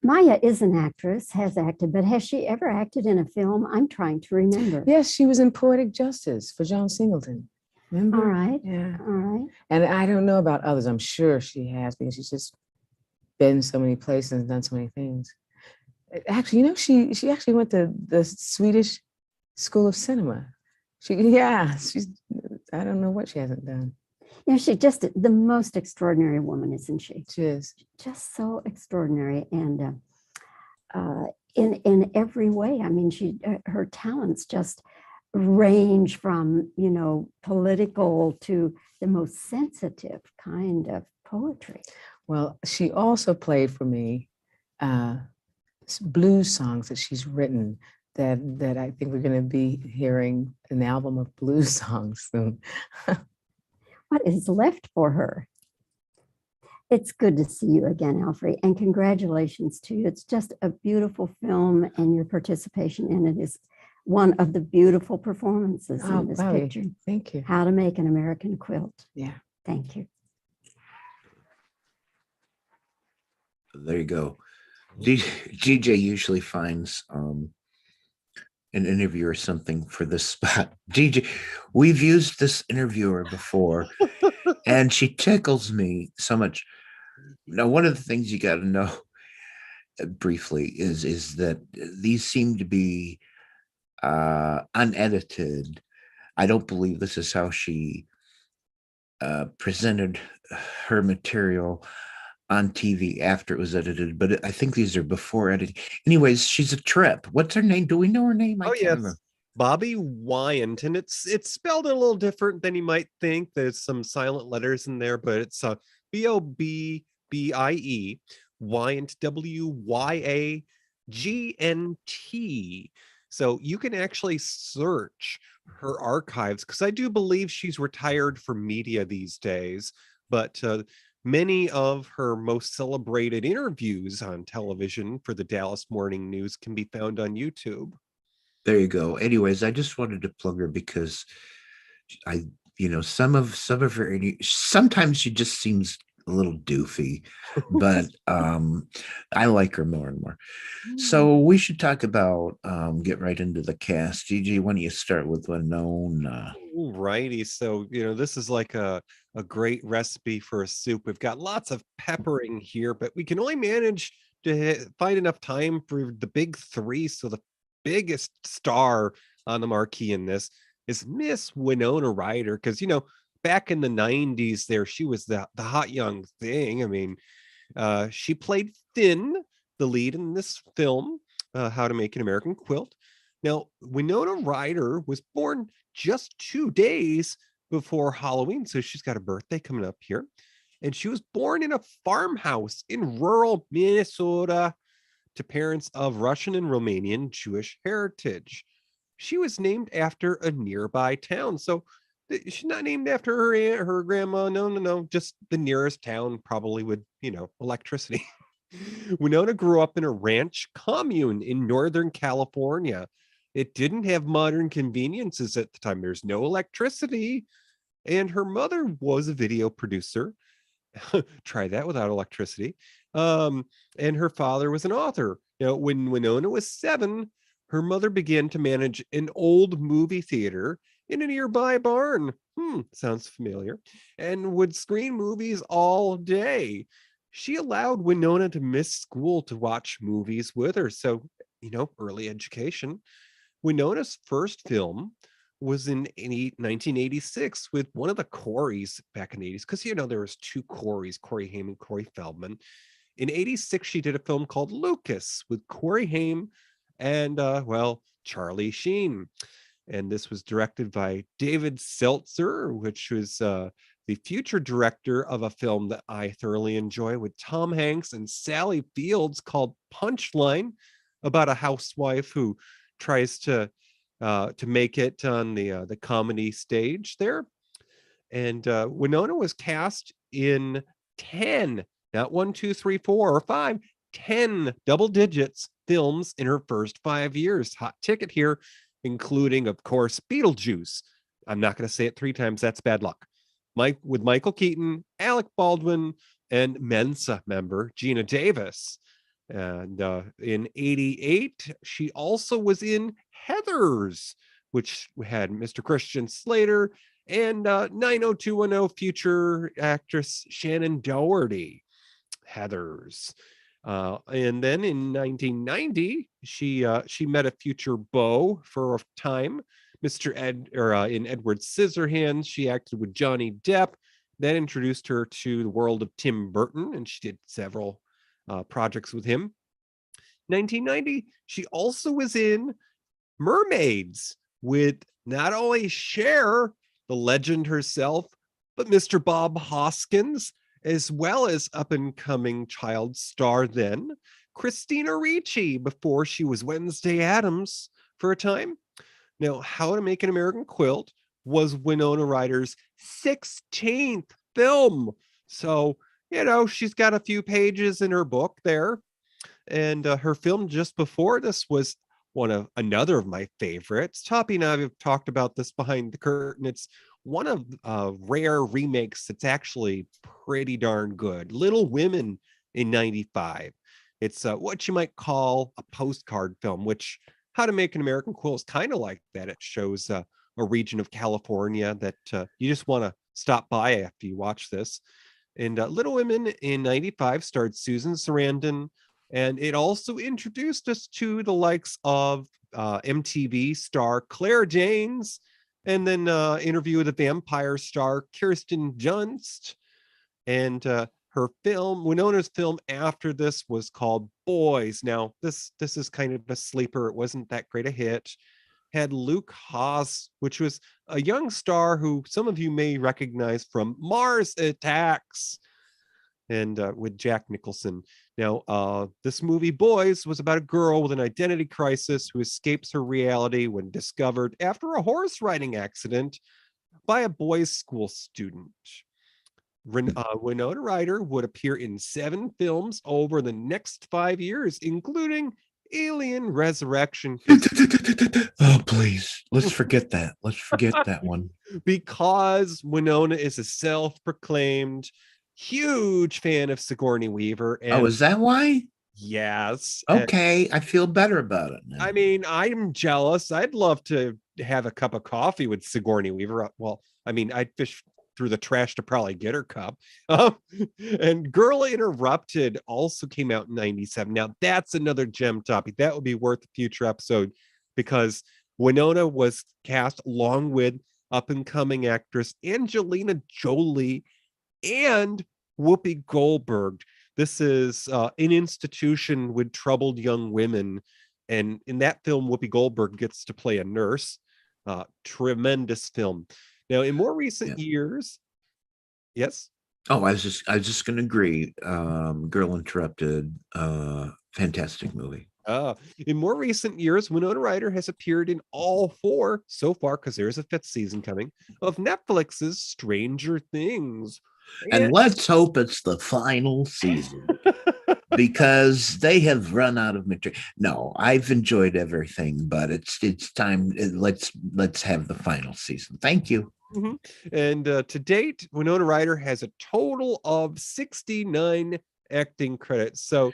S10: Maya is an actress, has acted, but has she ever acted in a film? I'm trying to remember.
S11: Yes, she was in Poetic Justice for John Singleton. Remember?
S10: All right.
S11: Yeah.
S10: All right.
S11: And I don't know about others. I'm sure she has, because she's just been so many places and done so many things. Actually, you know, she actually went to the Swedish School of Cinema. She's I don't know what she hasn't done.
S10: You know, she's just the most extraordinary woman, isn't she?
S11: She is.
S10: Just so extraordinary, and in every way. I mean, her talents just range from, you know, political to the most sensitive kind of poetry.
S11: Well, she also played for me blues songs that she's written that I think we're going to be hearing an album of blues songs soon.
S10: What is left for her? It's good to see you again, Alfred, and congratulations to you. It's just a beautiful film, and your participation in it is one of the beautiful performances in this picture.
S11: Thank you.
S10: How to Make an American Quilt.
S11: Yeah.
S10: Thank you.
S2: There you go. DJ usually finds an interview or something for this spot. DJ, we've used this interviewer before, and she tickles me so much. Now, one of the things you got to know briefly is that these seem to be unedited. I don't believe this is how she presented her material on TV after it was edited, but I think these are before editing. Anyways, she's a trip. What's her name? Do we know her name? I can't remember.
S1: Bobby Wyant, and it's spelled a little different than you might think. There's some silent letters in there, but it's Bobbie Wyant, Wyagnt. So you can actually search her archives, because I do believe she's retired from media these days, but many of her most celebrated interviews on television for the Dallas Morning News can be found on YouTube.
S2: There you go. Anyways, I just wanted to plug her because some of her, sometimes she just seems a little doofy, but I like her more and more. So we should talk about get right into the cast. Gigi, why don't you start with Winona?
S1: Righty. So this is like a great recipe for a soup. We've got lots of peppering here, but we can only manage to find enough time for the big three. So the biggest star on the marquee in this is Miss Winona Ryder, because back in the 90s there, she was the hot young thing. I mean, she played Finn, the lead in this film, How to Make an American Quilt. Now, Winona Ryder was born just 2 days before Halloween, so she's got a birthday coming up here. And she was born in a farmhouse in rural Minnesota to parents of Russian and Romanian Jewish heritage. She was named after a nearby town. So she's not named after her aunt, her grandma. No. Just the nearest town, probably with, electricity. Winona grew up in a ranch commune in Northern California. It didn't have modern conveniences at the time. There's no electricity. And her mother was a video producer. Try that without electricity. And her father was an author. When Winona was 7, her mother began to manage an old movie theater in a nearby barn. Sounds familiar. And would screen movies all day. She allowed Winona to miss school to watch movies with her. So, early education. Winona's first film was in 1986 with one of the Coreys back in the 80s, because there was 2 Coreys, Corey Haim and Corey Feldman. In 86, she did a film called Lucas with Corey Haim and Charlie Sheen. And this was directed by David Seltzer, which was the future director of a film that I thoroughly enjoy with Tom Hanks and Sally Fields called Punchline, about a housewife who tries to make it on the comedy stage there. And Winona was cast in 10, not 1, 2, 3, 4, or 5, 10 double digits films in her first 5 years. Hot ticket here, including, of course, Beetlejuice. I'm not going to say it 3 times. That's bad luck. With Michael Keaton, Alec Baldwin, and Mensa member Gina Davis. And in 88, she also was in Heathers, which had Mr. Christian Slater and 90210 future actress Shannon Doherty. Heathers. And then in 1990, she met a future beau for a time, Mr. in Edward Scissorhands. She acted with Johnny Depp. That introduced her to the world of Tim Burton, and she did several projects with him. 1990, she also was in Mermaids with not only Cher, the legend herself, but Mr. Bob Hoskins, as well as up-and-coming child star then, Christina Ricci, before she was Wednesday Addams for a time. Now, How to Make an American Quilt was Winona Ryder's 16th film. So, she's got a few pages in her book there. And her film just before this was another of my favorites. Toppy and I have talked about this behind the curtain. It's one of rare remakes that's actually pretty darn good. Little Women in 95. It's what you might call a postcard film, which How to Make an American Quilt is kind of like that. It shows a region of California that you just want to stop by after you watch this. And Little Women in 95 starred Susan Sarandon, and it also introduced us to the likes of MTV star Claire Danes, and then Interview with a Vampire star Kirsten Dunst. And Winona's film after this was called Boys. Now, this is kind of a sleeper. It wasn't that great a hit. Had Luke Haas, which was a young star who some of you may recognize from Mars Attacks, and with Jack Nicholson. Now, this movie, Boys, was about a girl with an identity crisis who escapes her reality when discovered after a horse riding accident by a boys' school student. Winona Ryder would appear in 7 films over the next 5 years, including Alien Resurrection.
S2: Oh, please. Let's forget that. Let's forget that one.
S1: Because Winona is a self-proclaimed huge fan of Sigourney Weaver. And
S2: is that why?
S1: Yes.
S2: Okay, I feel better about it now.
S1: I mean, I'm jealous. I'd love to have a cup of coffee with Sigourney Weaver. Well, I mean, I'd fish through the trash to probably get her cup. And Girl Interrupted also came out in 97. Now, that's another gem topic. That would be worth a future episode, because Winona was cast along with up-and-coming actress Angelina Jolie and Whoopi Goldberg. This is an institution with troubled young women. And in that film, Whoopi Goldberg gets to play a nurse. Tremendous film. Now, in more recent years, yes?
S2: Oh, I was just going to agree. Girl Interrupted, fantastic movie.
S1: In more recent years, Winona Ryder has appeared in all 4 so far, because there's a 5th season coming, of Netflix's Stranger Things.
S2: And let's hope it's the final season, because they have run out of material. No, I've enjoyed everything, but it's time. Let's have the final season. Thank you.
S1: Mm-hmm. And to date, Winona Ryder has a total of 69 acting credits. So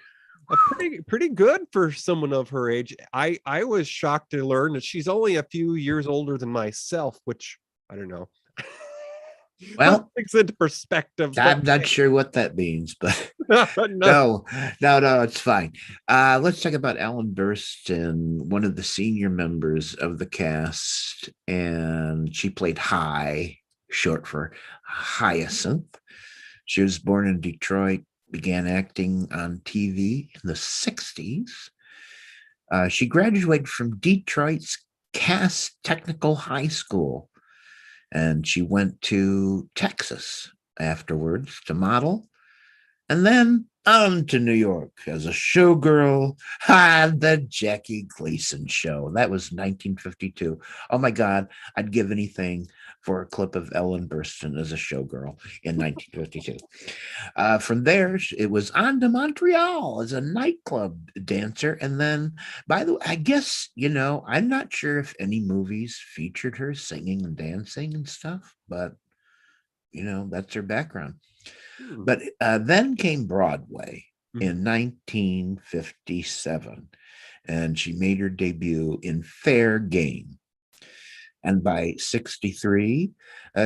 S1: pretty good for someone of her age. I was shocked to learn that she's only a few years older than myself, which I don't know.
S2: Well,
S1: takes into perspective.
S2: I'm not sure what that means, but no, it's fine. Let's talk about Ellen Burstyn, one of the senior members of the cast, and she played Hi, short for Hyacinth. She was born in Detroit, began acting on TV in the 60s. She graduated from Detroit's Cass Technical High School, and she went to Texas afterwards to model, and then on to New York as a showgirl on the Jackie Gleason Show. That was 1952. Oh my God, I'd give anything for a clip of Ellen Burstyn as a showgirl in 1952. From there, it was on to Montreal as a nightclub dancer. And then, by the way, I guess, I'm not sure if any movies featured her singing and dancing and stuff, but, that's her background. But then came Broadway in 1957, and she made her debut in Fair Game. And by 63,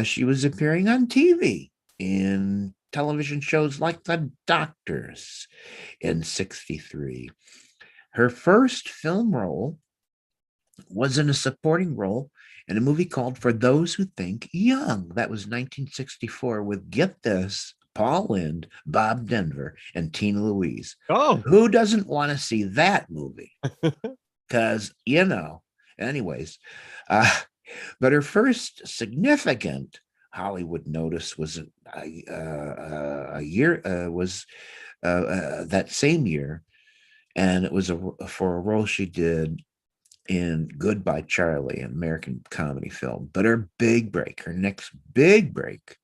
S2: she was appearing on TV in television shows like The Doctors in 63. Her first film role was in a supporting role in a movie called For Those Who Think Young. That was 1964 with, get this, Paul Lynde, Bob Denver, and Tina Louise.
S1: Oh,
S2: who doesn't want to see that movie? Because, anyways, but her first significant Hollywood notice was that same year, and it was for a role she did in Goodbye Charlie, an American comedy film. But her big break, her next big break,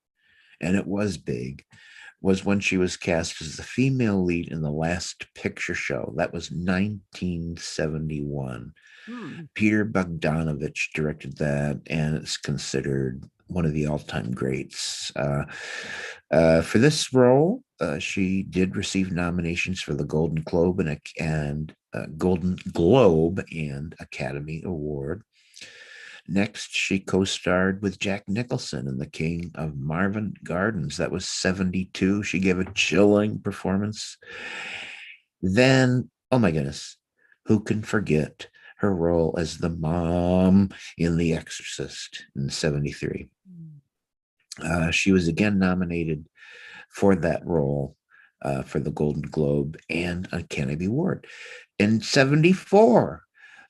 S2: and it was big, was when she was cast as the female lead in The Last Picture Show. That was 1971. Peter Bogdanovich directed that, and it's considered one of the all-time greats. For this role, she did receive nominations for the Golden Globe and Golden Globe and Academy Award. Next, she co-starred with Jack Nicholson in The King of Marvin Gardens. That was 72. She gave a chilling performance. Then, oh my goodness, who can forget her role as the mom in The Exorcist in 73. She was again nominated for that role for the Golden Globe and Academy Award. In 74,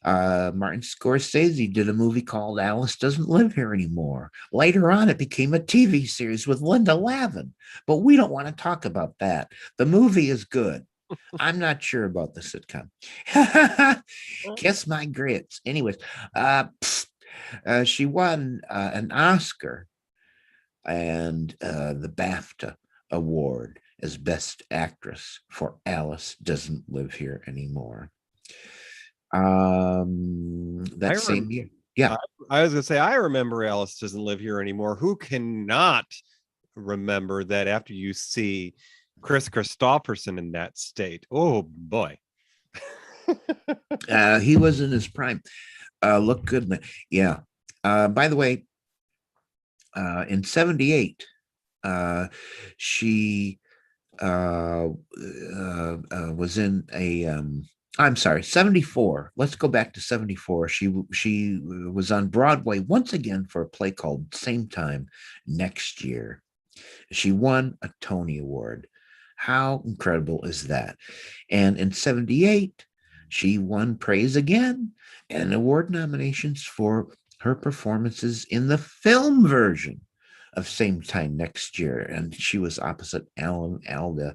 S2: Martin Scorsese did a movie called Alice Doesn't Live Here Anymore. Later on, it became a TV series with Linda Lavin, but we don't want to talk about that. The movie is good. I'm not sure about the sitcom. Kiss my grits. Anyways, she won an Oscar and the BAFTA award as Best Actress for Alice Doesn't Live Here Anymore. That same year. Yeah.
S1: I was going to say, I remember Alice Doesn't Live Here Anymore. Who cannot remember that after you see Chris Christopherson in that state? Oh, boy.
S2: He was in his prime. Looked good. Yeah. By the way, in 78, she was in a I'm sorry, 74. Let's go back to 74. She was on Broadway once again for a play called Same Time Next Year. She won a Tony Award. How incredible is that? And in 78, she won praise again and award nominations for her performances in the film version of Same Time Next Year. And she was opposite Alan Alda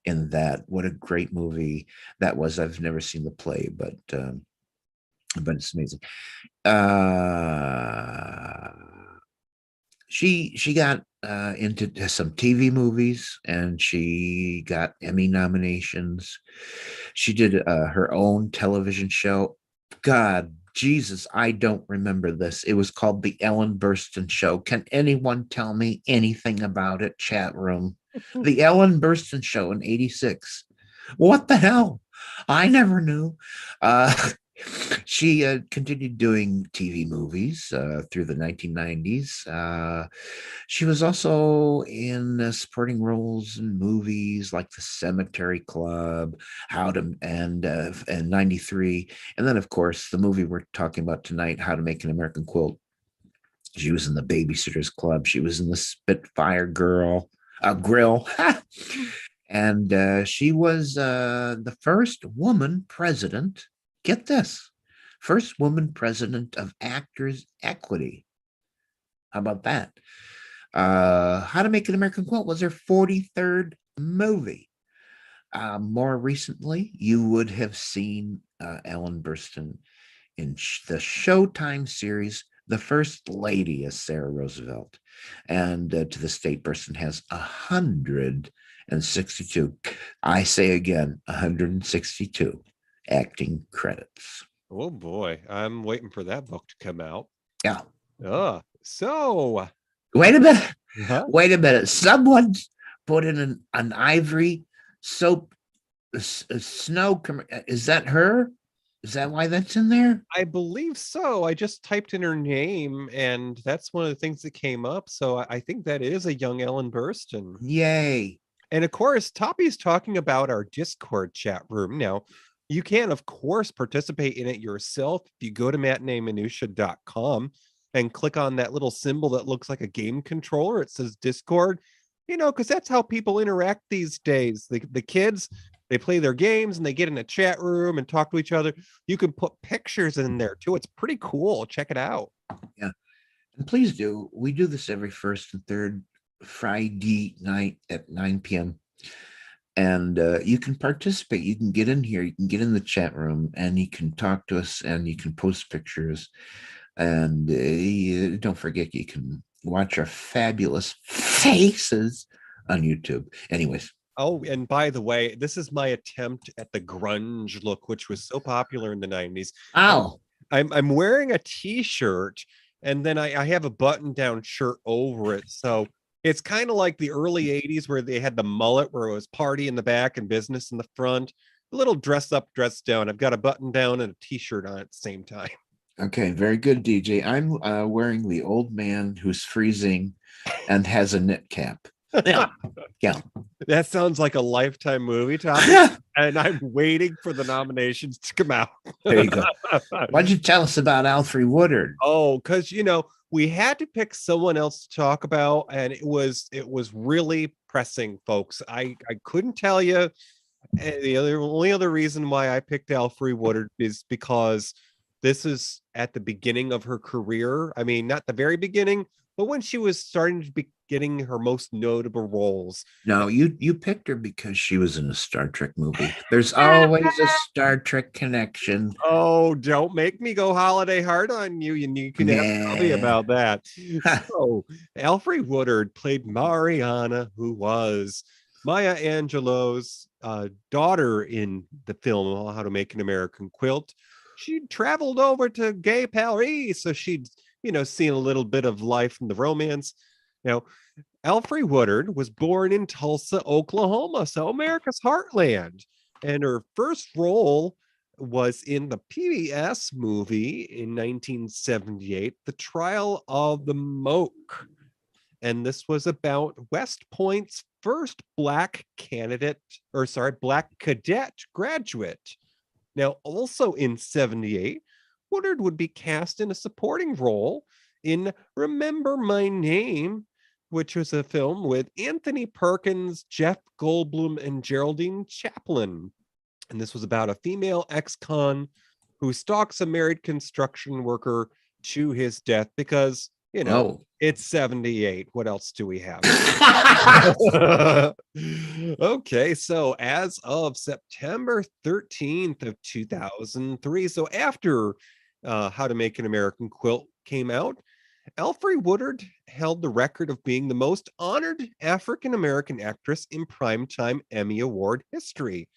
S2: in that. What a great movie that was. I've never seen the play, but it's amazing. She got into some TV movies, and she got Emmy nominations. She did her own television show. God, Jesus, I don't remember this. It was called The Ellen Burstyn Show. Can anyone tell me anything about it, chat room? The Ellen Burstyn Show in 86. What the hell? I never knew. She continued doing TV movies through the 1990s. She was also in supporting roles in movies like The Cemetery Club, and 93. And then, of course, the movie we're talking about tonight, How to Make an American Quilt. She was in The Babysitter's Club. She was in The Spitfire Grill. And she was the first woman president. Get this, first woman president of Actors Equity. How about that? How to Make an American Quilt was her 43rd movie. More recently, you would have seen Ellen Burstyn in the Showtime series, The First Lady as Sarah Roosevelt. And to this date, Burstyn has 162. I say again, 162 acting credits.
S1: Oh boy, I'm waiting for that book to come out.
S2: Yeah.
S1: So
S2: wait a minute. Wait a minute. Someone's put in an ivory soap snow. Is that her? Is that why that's in there?
S1: I believe so. I just typed in her name, and that's one of the things that came up. So I think that is a young Ellen Burstyn.
S2: Yay.
S1: And of course, Toppy's talking about our Discord chat room. Now, you can, of course, participate in it yourself if you go to matineeminutia.com and click on that little symbol that looks like a game controller. It says Discord, because that's how people interact these days. The kids, they play their games and they get in a chat room and talk to each other. You can put pictures in there too. It's pretty cool. Check it out.
S2: Yeah. And please do. We do this every first and third Friday night at 9 p.m. And you can participate. You can get in here. You can get in the chat room, and you can talk to us, and you can post pictures. And don't forget, you can watch our fabulous faces on YouTube. Anyways.
S1: Oh, and by the way, this is my attempt at the grunge look, which was so popular in the 90s.
S2: Oh.
S1: I'm wearing a t-shirt, and then I have a button-down shirt over it. So it's kind of like the early 80s where they had the mullet where it was party in the back and business in the front. A little dress up, dress down. I've got a button down and a t-shirt on at the same time.
S2: Okay, very good, DJ. I'm wearing the old man who's freezing and has a knit cap. Yeah.
S1: That sounds like a Lifetime movie topic, and I'm waiting for the nominations to come out.
S2: There you go. Why don't you tell us about Alfre Woodard?
S1: Oh, because we had to pick someone else to talk about, and it was really pressing, folks. I couldn't tell you. And the only other reason why I picked Alfre Woodard is because this is at the beginning of her career. I mean, not the very beginning, but when she was starting to be getting her most notable roles.
S2: No, you picked her because she was in a Star Trek movie. There's always a Star Trek connection.
S1: Oh, don't make me go holiday hard on you. And you can tell me about that. So, Alfre Woodard played Mariana, who was Maya Angelou's daughter in the film How to Make an American Quilt. She traveled over to Gay Paris, so she'd seen a little bit of life in the romance. Alfre Woodard was born in Tulsa, Oklahoma, so America's heartland. And her first role was in the PBS movie in 1978, The Trial of the Moke. And this was about West Point's first Black cadet graduate. Now, also in 78, Woodard would be cast in a supporting role in Remember My Name, which was a film with Anthony Perkins, Jeff Goldblum, and Geraldine Chaplin. And this was about a female ex-con who stalks a married construction worker to his death because, it's 78. What else do we have? Okay, so as of September 13th of 2003, so after How to Make an American Quilt came out, Alfre Woodard held the record of being the most honored African-American actress in primetime Emmy Award history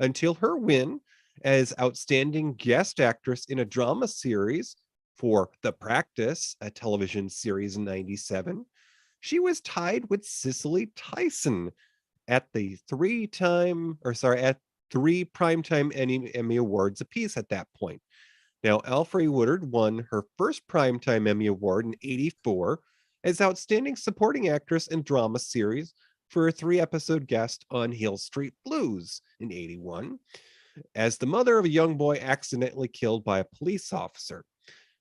S1: until her win as Outstanding Guest Actress in a Drama Series for The Practice, a television series in 97. She was tied with Cicely Tyson at three primetime Emmy Awards apiece at that point. Now, Alfre Woodard won her first Primetime Emmy Award in 84 as Outstanding Supporting Actress in Drama Series for a 3-episode guest on Hill Street Blues in 81, as the mother of a young boy accidentally killed by a police officer.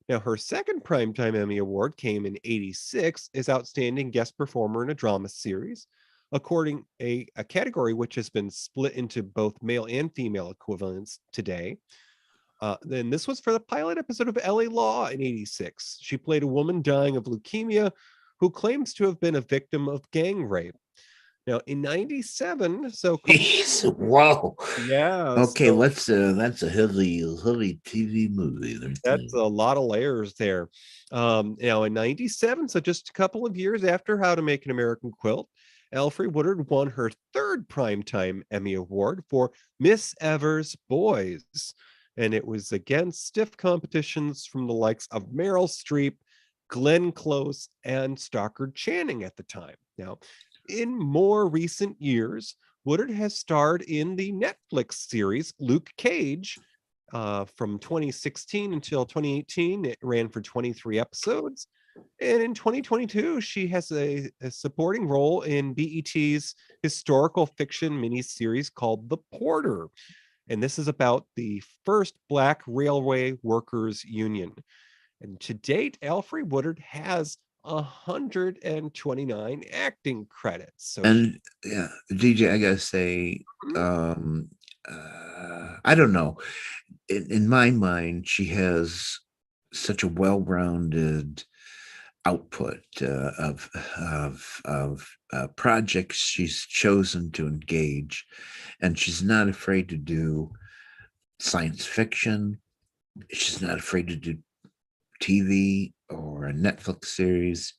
S1: Now, her second Primetime Emmy Award came in 86 as Outstanding Guest Performer in a Drama Series, according a category which has been split into both male and female equivalents today. Then this was for the pilot episode of LA Law in 86. She played a woman dying of leukemia who claims to have been a victim of gang rape. Now in 97, so
S2: whoa.
S1: Yeah.
S2: Okay, that's a heavy TV movie.
S1: That's a lot of layers there. Now in 97, so just a couple of years after How to Make an American Quilt, Alfre Woodard won her third Primetime Emmy Award for Miss Evers' Boys. And it was against stiff competitions from the likes of Meryl Streep, Glenn Close, and Stockard Channing at the time. Now, in more recent years, Woodard has starred in the Netflix series Luke Cage from 2016 until 2018. It ran for 23 episodes. And in 2022, she has a supporting role in BET's historical fiction miniseries called The Porter. And this is about the first Black Railway Workers Union. And to date, Alfre Woodard has 129 acting credits. So
S2: yeah, DJ, I gotta say, I don't know. In my mind, she has such a well-rounded output of projects she's chosen to engage, and she's not afraid to do science fiction. She's not afraid to do TV or a Netflix series.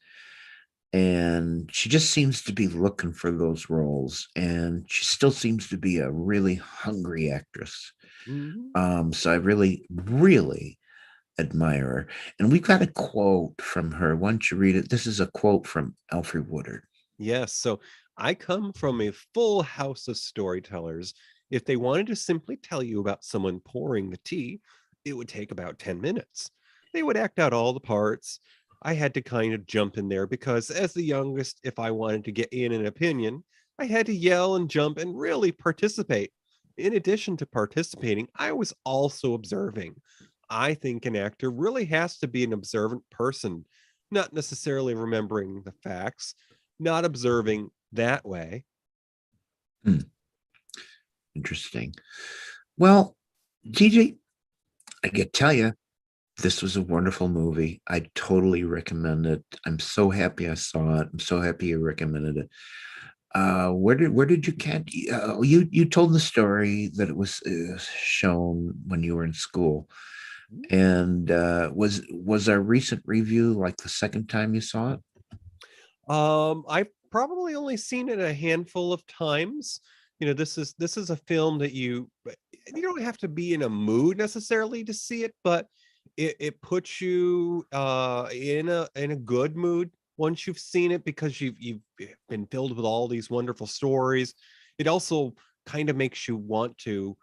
S2: And she just seems to be looking for those roles. And she still seems to be a really hungry actress. So I really, really admire her. And we've got a quote from her. Why don't you read it? This is a quote from Alfred Woodard.
S1: Yes. So I come from a full house of storytellers. If they wanted to simply tell you about someone pouring the tea, it would take about 10 minutes. They would act out all the parts. I had to kind of jump in there because, as the youngest, if I wanted to get in an opinion, I had to yell and jump and really participate. In addition to participating, I was also observing. I think an actor really has to be an observant person, not necessarily remembering the facts, not observing that way.
S2: Interesting. Well, TJ, I can tell you, this was a wonderful movie. I totally recommend it. I'm so happy I saw it. I'm so happy you recommended it. Where did you catch? You told the story that it was shown when you were in school, and was our recent review like the second time you saw it?
S1: I've probably only seen it a handful of times. This is a film that you don't have to be in a mood necessarily to see it, but it puts you in a good mood once you've seen it, because you've been filled with all these wonderful stories. It also kind of makes you want to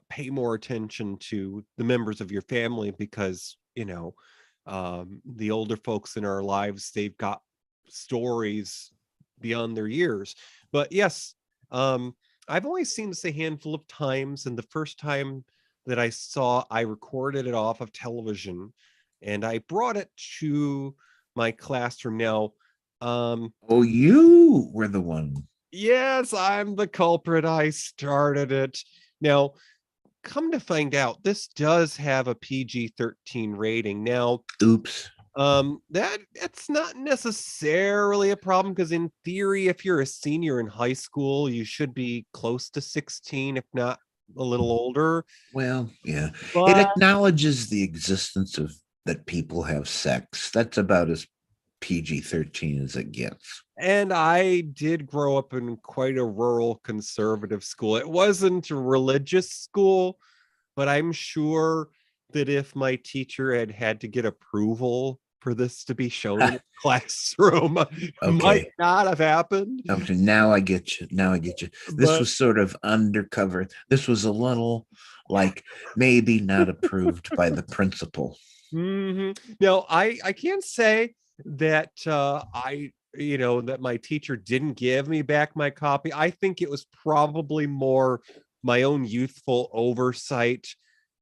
S1: pay more attention to the members of your family, because the older folks in our lives, they've got stories beyond their years. But yes, I've only seen this a handful of times, and the first time that I saw, I recorded it off of television, and I brought it to my classroom. Now,
S2: Oh, you were the one.
S1: yes, I'm the culprit. I started it. Now, come to find out, this does have a PG-13 rating. Now,
S2: oops.
S1: That's not necessarily a problem, because in theory, if you're a senior in high school, you should be close to 16, if not a little older.
S2: Well, yeah. It
S1: But
S2: acknowledges the existence of that people have sex. That's about as PG-13 as it gets.
S1: and I did grow up in quite a rural conservative school. It wasn't a religious school, but I'm sure that if my teacher had had to get approval for this to be shown in the classroom, might not have happened.
S2: Okay, now I get you. This was sort of undercover. This was a little like maybe not approved by the principal.
S1: Now, I can't say that that my teacher didn't give me back my copy. I think it was probably more my own youthful oversight,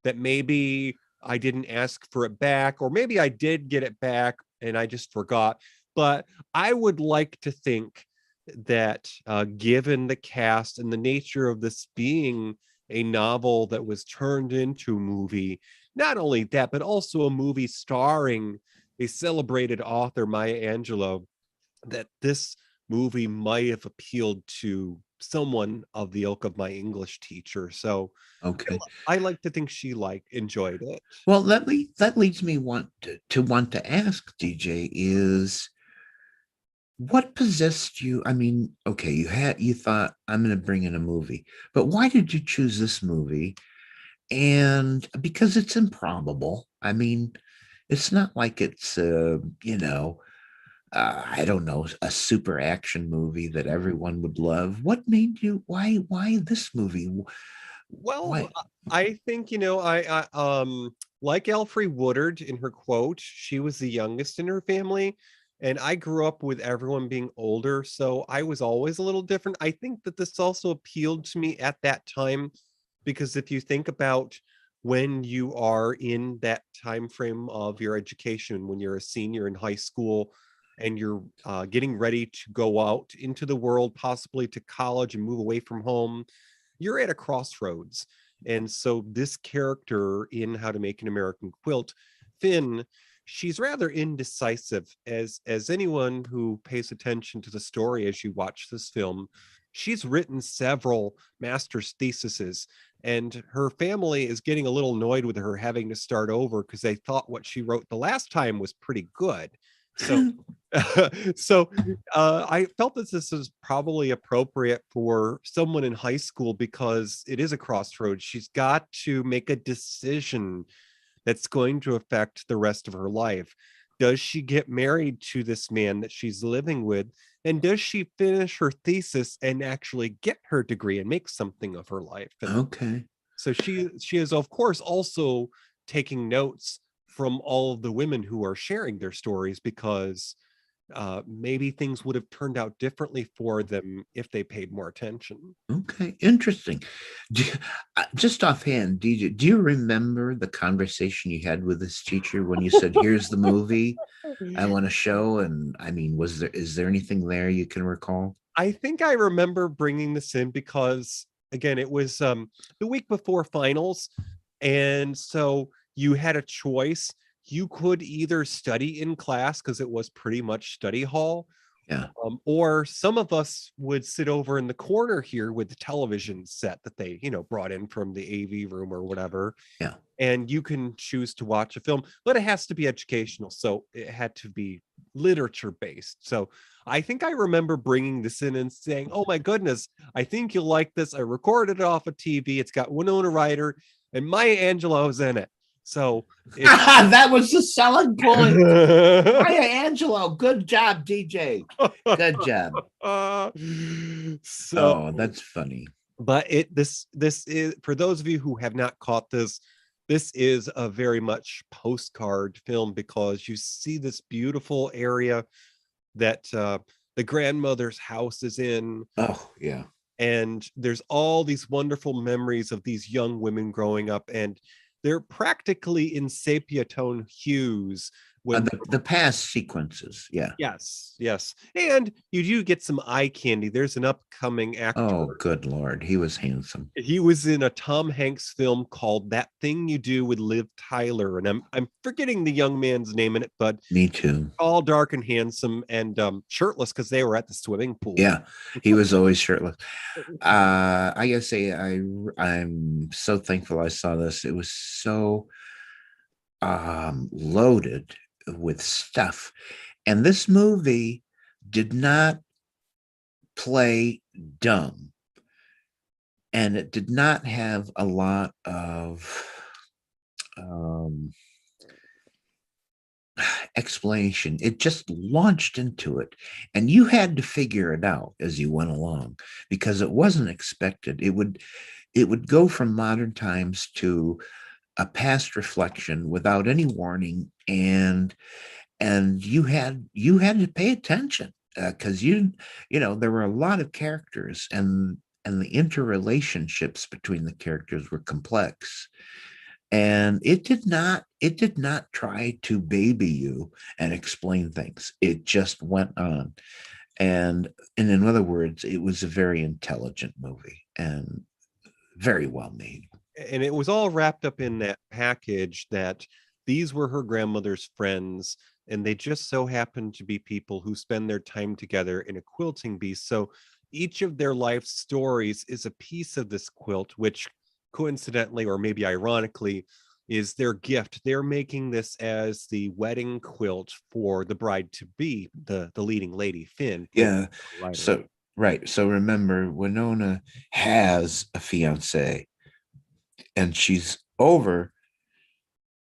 S1: that maybe I didn't ask for it back, or maybe I did get it back and I just forgot. But I would like to think that, given the cast and the nature of this being a novel that was turned into a movie, not only that, but also a movie starring a celebrated author, Maya Angelou, that this movie might have appealed to someone of the ilk of my English teacher. So
S2: okay,
S1: I like to think she enjoyed it.
S2: Well, that leads me want to ask DJ is what possessed you? I mean, okay, you thought I'm going to bring in a movie, but why did you choose this movie? And because it's improbable. I mean, it's not like it's I don't know, a super action movie that everyone would love. What made you? Why this movie?
S1: Well,
S2: Why?
S1: I think, I like Elfrey Woodard in her quote, she was the youngest in her family, and I grew up with everyone being older, so I was always a little different. I think that this also appealed to me at that time, because if you think about when you are in that time frame of your education, when you're a senior in high school and you're getting ready to go out into the world, possibly to college and move away from home, you're at a crossroads. And so this character in How to Make an American Quilt, Finn, she's rather indecisive. As anyone who pays attention to the story as you watch this film, she's written several master's theses, and her family is getting a little annoyed with her having to start over because they thought what she wrote the last time was pretty good. So I felt that this is probably appropriate for someone in high school because it is a crossroads. She's got to make a decision that's going to affect the rest of her life. Does she get married to this man that she's living with? And does she finish her thesis and actually get her degree and make something of her life? And
S2: Okay.
S1: so she is, of course, also taking notes from all of the women who are sharing their stories because maybe things would have turned out differently for them if they paid more attention.
S2: Okay, interesting. Just offhand, DJ, do you remember the conversation you had with this teacher when you said, "Here's the movie I want to show"? And I mean, is there anything there you can recall?
S1: I think I remember bringing this in because, again, it was the week before finals, and so you had a choice. You could either study in class because it was pretty much study hall,
S2: Yeah.
S1: or some of us would sit over in the corner here with the television set that they, brought in from the AV room or whatever.
S2: Yeah.
S1: And you can choose to watch a film, but it has to be educational. So it had to be literature based. So I think I remember bringing this in and saying, "Oh my goodness, I think you'll like this. I recorded it off of TV. It's got Winona Ryder and Maya Angelou's in it." So
S2: that was the selling point. Maya Angelou, good job, DJ. Good job.
S1: So
S2: that's funny.
S1: But this is, for those of you who have not caught this, this is a very much postcard film because you see this beautiful area that the grandmother's house is in.
S2: Oh, yeah.
S1: And there's all these wonderful memories of these young women growing up, and they're practically in sepia tone hues when
S2: the past sequences. Yeah.
S1: Yes. And you do get some eye candy. There's an upcoming actor.
S2: Oh, good Lord. He was handsome.
S1: He was in a Tom Hanks film called That Thing You Do with Liv Tyler. And I'm forgetting the young man's name in it, but
S2: me too.
S1: All dark and handsome and shirtless because they were at the swimming pool.
S2: Yeah, he was always shirtless. I gotta say, I'm so thankful I saw this. It was so loaded with stuff. And this movie did not play dumb. And it did not have a lot of explanation. It just launched into it. And you had to figure it out as you went along because it wasn't expected. It would go from modern times to a past reflection without any warning, and you had to pay attention because you know there were a lot of characters, and the interrelationships between the characters were complex, and it did not try to baby you and explain things. It just went on, and in other words, it was a very intelligent movie and very well made.
S1: And it was all wrapped up in that package that these were her grandmother's friends, and they just so happened to be people who spend their time together in a quilting bee. So each of their life stories is a piece of this quilt, which coincidentally, or maybe ironically, is their gift. They're making this as the wedding quilt for the bride to be, the leading lady, Finn.
S2: Yeah. So right. So remember, Winona has a fiance, and she's over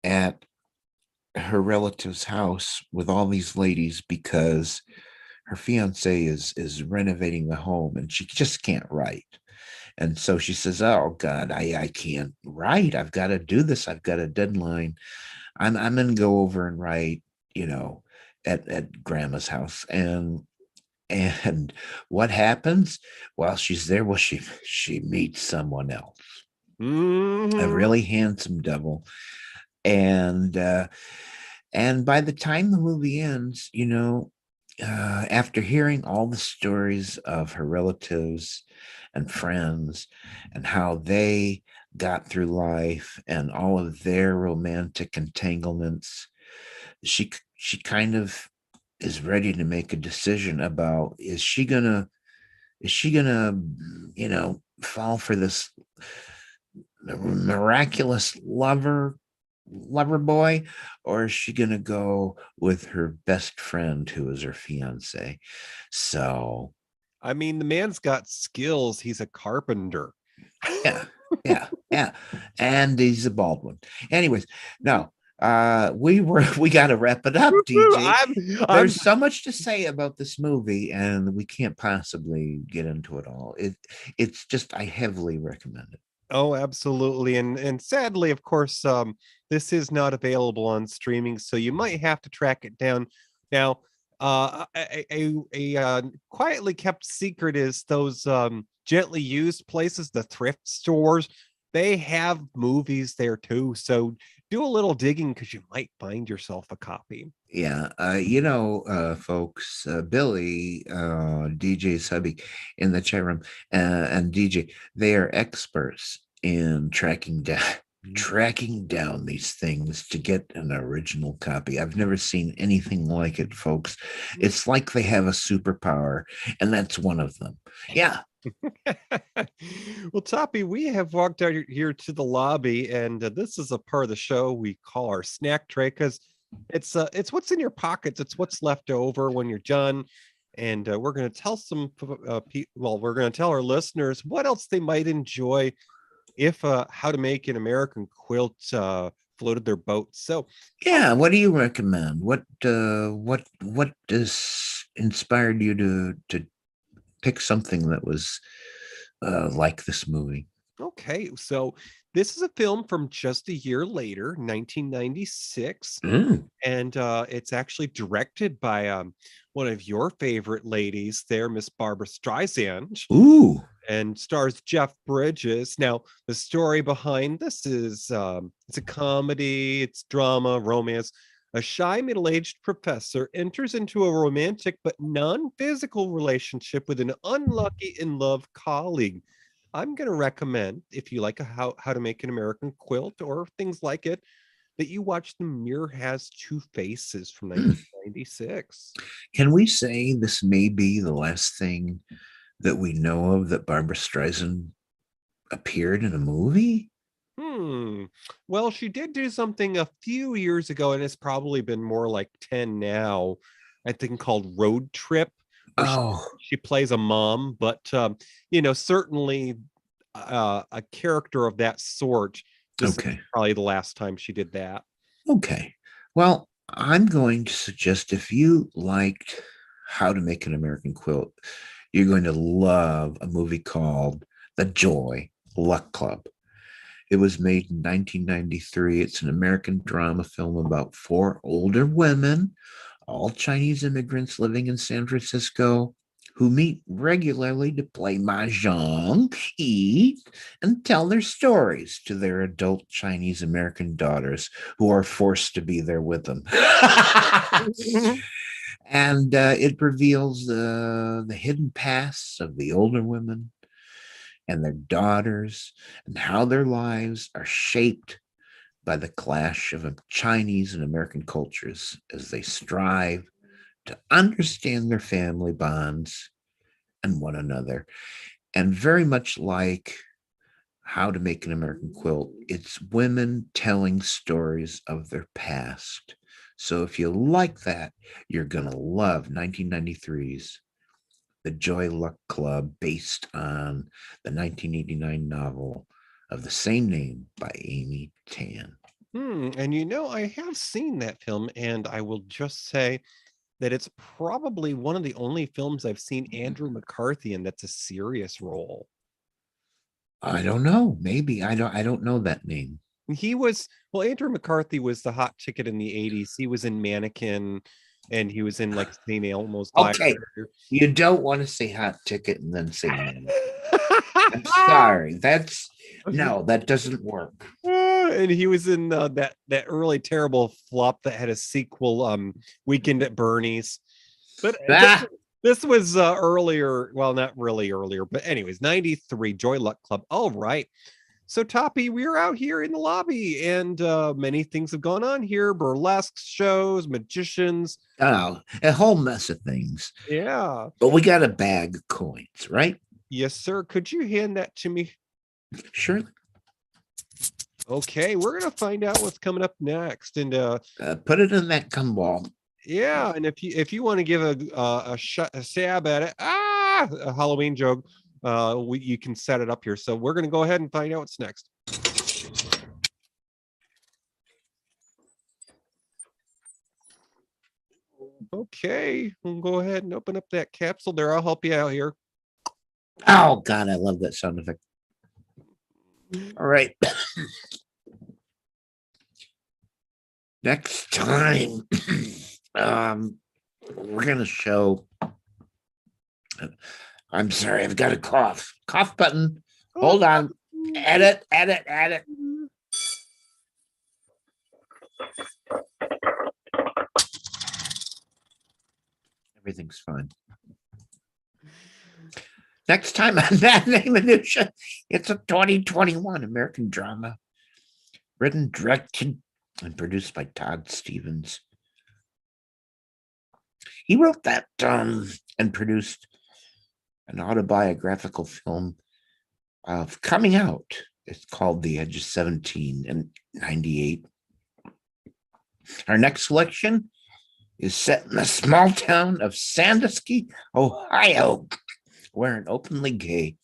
S2: at her relative's house with all these ladies because her fiance is renovating the home and she just can't write. And so she says, "Oh God, I can't write. I've got to do this. I've got a deadline. I'm going to go over and write, at grandma's house." And what happens while she's there? Well, she meets someone else.
S1: Mm-hmm.
S2: A really handsome devil. And by the time the movie ends, after hearing all the stories of her relatives and friends and how they got through life and all of their romantic entanglements, she kind of is ready to make a decision about is she gonna fall for this miraculous lover boy, or is she gonna go with her best friend who is her fiance? So
S1: I mean, the man's got skills. He's a carpenter.
S2: yeah, and he's a bald one. Anyways, no, we got to wrap it up, DJ. There's so much to say about this movie, and we can't possibly get into it all. It's just, I heavily recommend it.
S1: Oh, absolutely. And sadly, of course, this is not available on streaming, so you might have to track it down. Now, a quietly kept secret is those gently used places, the thrift stores. They have movies there too. So do a little digging because you might find yourself a copy.
S2: Yeah, folks, Billy, DJ's hubby in the chat room, and DJ, they are experts in tracking down these things to get an original copy. I've never seen anything like it, folks. It's like they have a superpower, and that's one of them. Yeah.
S1: Well, Toppy, we have walked out here to the lobby, and this is a part of the show we call our snack tray because it's what's in your pockets. It's what's left over when you're done. And we're going to tell we're going to tell our listeners what else they might enjoy if How to Make an American Quilt floated their boat. So
S2: yeah, what do you recommend? What has inspired you to pick something that was like this movie?
S1: Okay, so this is a film from just a year later, 1996, and it's actually directed by one of your favorite ladies there, Miss Barbara Streisand.
S2: Ooh.
S1: And stars Jeff Bridges. Now, the story behind this is it's a comedy, it's drama, romance. A shy middle-aged professor enters into a romantic but non-physical relationship with an unlucky in love colleague. I'm going to recommend, if you like how to Make an American Quilt or things like it, that you watch The Mirror Has Two Faces from 1996.
S2: Can we say this may be the last thing that we know of that Barbara Streisand appeared in a movie?
S1: Well, she did do something a few years ago, and it's probably been more like 10 now, I think, called Road Trip. She plays a mom, but certainly a character of that sort. This is probably the last time she did that.
S2: Okay. Well, I'm going to suggest if you liked How to Make an American Quilt, you're going to love a movie called The Joy Luck Club. It was made in 1993. It's an American drama film about 4 older women, all Chinese immigrants living in San Francisco, who meet regularly to play mahjong, eat, and tell their stories to their adult Chinese American daughters who are forced to be there with them. And it reveals the hidden pasts of the older women and their daughters, and how their lives are shaped by the clash of Chinese and American cultures as they strive to understand their family bonds and one another. And very much like How to Make an American Quilt, it's women telling stories of their past. So if you like that, you're going to love 1993's The Joy Luck Club, based on the 1989 novel of the same name by Amy Tan.
S1: And I have seen that film, and I will just say that it's probably one of the only films I've seen Andrew McCarthy in that's a serious role.
S2: I don't know. Maybe I don't know that name.
S1: Andrew McCarthy was the hot ticket in the 80s. He was in Mannequin, and he was in like St. Elmo's.
S2: Okay, you don't want to say hot ticket and then say Mannequin. I'm sorry. That doesn't work.
S1: And he was in that early terrible flop that had a sequel, Weekend at Bernie's. But this was earlier. Well, not really earlier, but anyways, 93, Joy Luck Club. All right. So, Toppy, we're out here in the lobby, and many things have gone on here: burlesque shows, magicians.
S2: Oh, a whole mess of things.
S1: Yeah.
S2: But we got a bag of coins, right?
S1: Yes, sir. Could you hand that to me?
S2: Surely.
S1: Okay, we're gonna find out what's coming up next, and
S2: Put it in that gumball.
S1: yeah, and if you want to give a stab at it, a Halloween joke, you can set it up here. So we're gonna go ahead and find out what's next. Okay, we'll go ahead and open up that capsule there. I'll help you out here.
S2: Oh God, I love that sound effect. All right. Next time, we're gonna show. I'm sorry, I've got a cough. Cough button. Hold on. Edit. Everything's fine. Next time on That Name Minutia, it's a 2021 American drama, written, directed, and produced by Todd Stevens. He wrote that and produced an autobiographical film of coming out. It's called The Edge of 17 in 98. Our next selection is set in the small town of Sandusky, Ohio, where an openly gay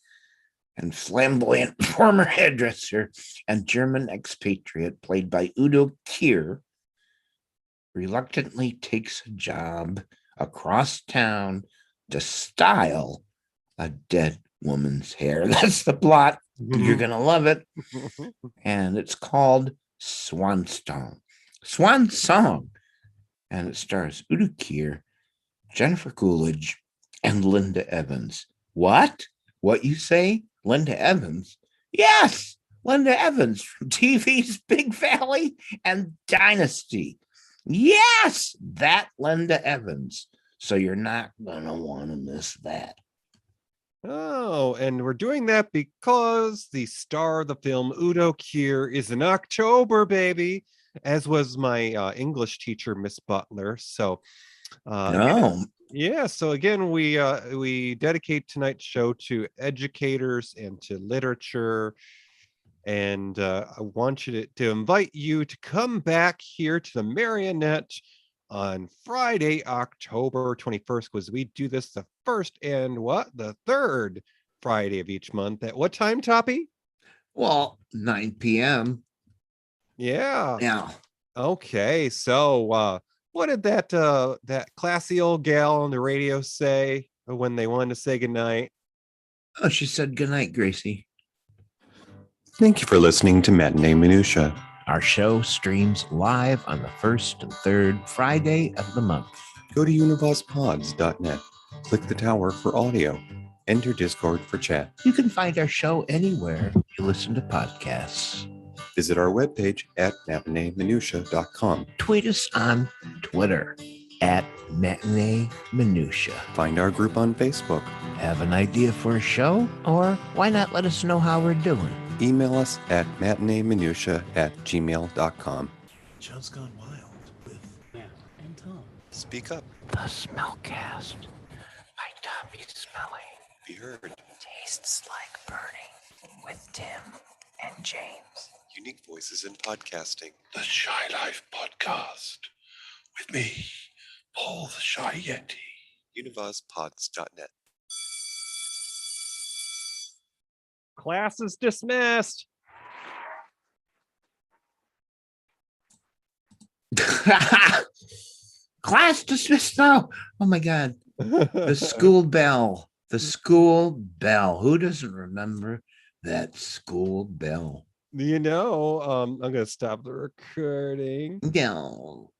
S2: and flamboyant former hairdresser and German expatriate played by Udo Kier reluctantly takes a job across town to style a dead woman's hair. That's the plot. You're going to love it. And it's called Swan Song. And it stars Udo Kier, Jennifer Coolidge, and Linda Evans. What? What you say? Linda Evans? Yes, Linda Evans from TV's Big Valley and Dynasty. Yes, that Linda Evans. So you're not going to want to miss that.
S1: Oh, and we're doing that because the star of the film, Udo Kier, is in October, baby, as was my English teacher, Miss Butler. So, yeah. So again, we dedicate tonight's show to educators and to literature. And I want you to invite you to come back here to the Marionette on Friday, October 21st, because we do this the first and the third Friday of each month. At what time, Toppy?
S2: Well, 9 p.m.
S1: Yeah.
S2: Yeah.
S1: Okay. So what did that classy old gal on the radio say when they wanted to say goodnight?
S2: Oh, she said goodnight, Gracie.
S12: Thank you for listening to Matinee Minutia.
S2: Our show streams live on the first and third Friday of the month.
S12: Go to univazpods.net. Click the tower for audio. Enter Discord for chat.
S2: You can find our show anywhere you listen to podcasts.
S12: Visit our webpage at matineeminutia.com.
S2: Tweet us on Twitter at Matinee Minutia.
S12: Find our group on Facebook.
S2: Have an idea for a show? Or why not let us know how we're doing?
S12: Email us at matineeminutia@gmail.com.
S13: Joe's Gone Wild with Matt and Tom.
S12: Speak up.
S2: The Smellcast by Tommy Smelling.
S12: Be heard.
S2: Tastes like burning with Tim and James.
S12: Unique voices in podcasting.
S13: The Shy Life Podcast with me, Paul the Shy Yeti.
S12: univazpods.net.
S1: Class is dismissed.
S2: Class dismissed now. Oh my God. The school bell. The school bell. Who doesn't remember that school bell?
S1: You know, I'm going to stop the recording.
S2: No.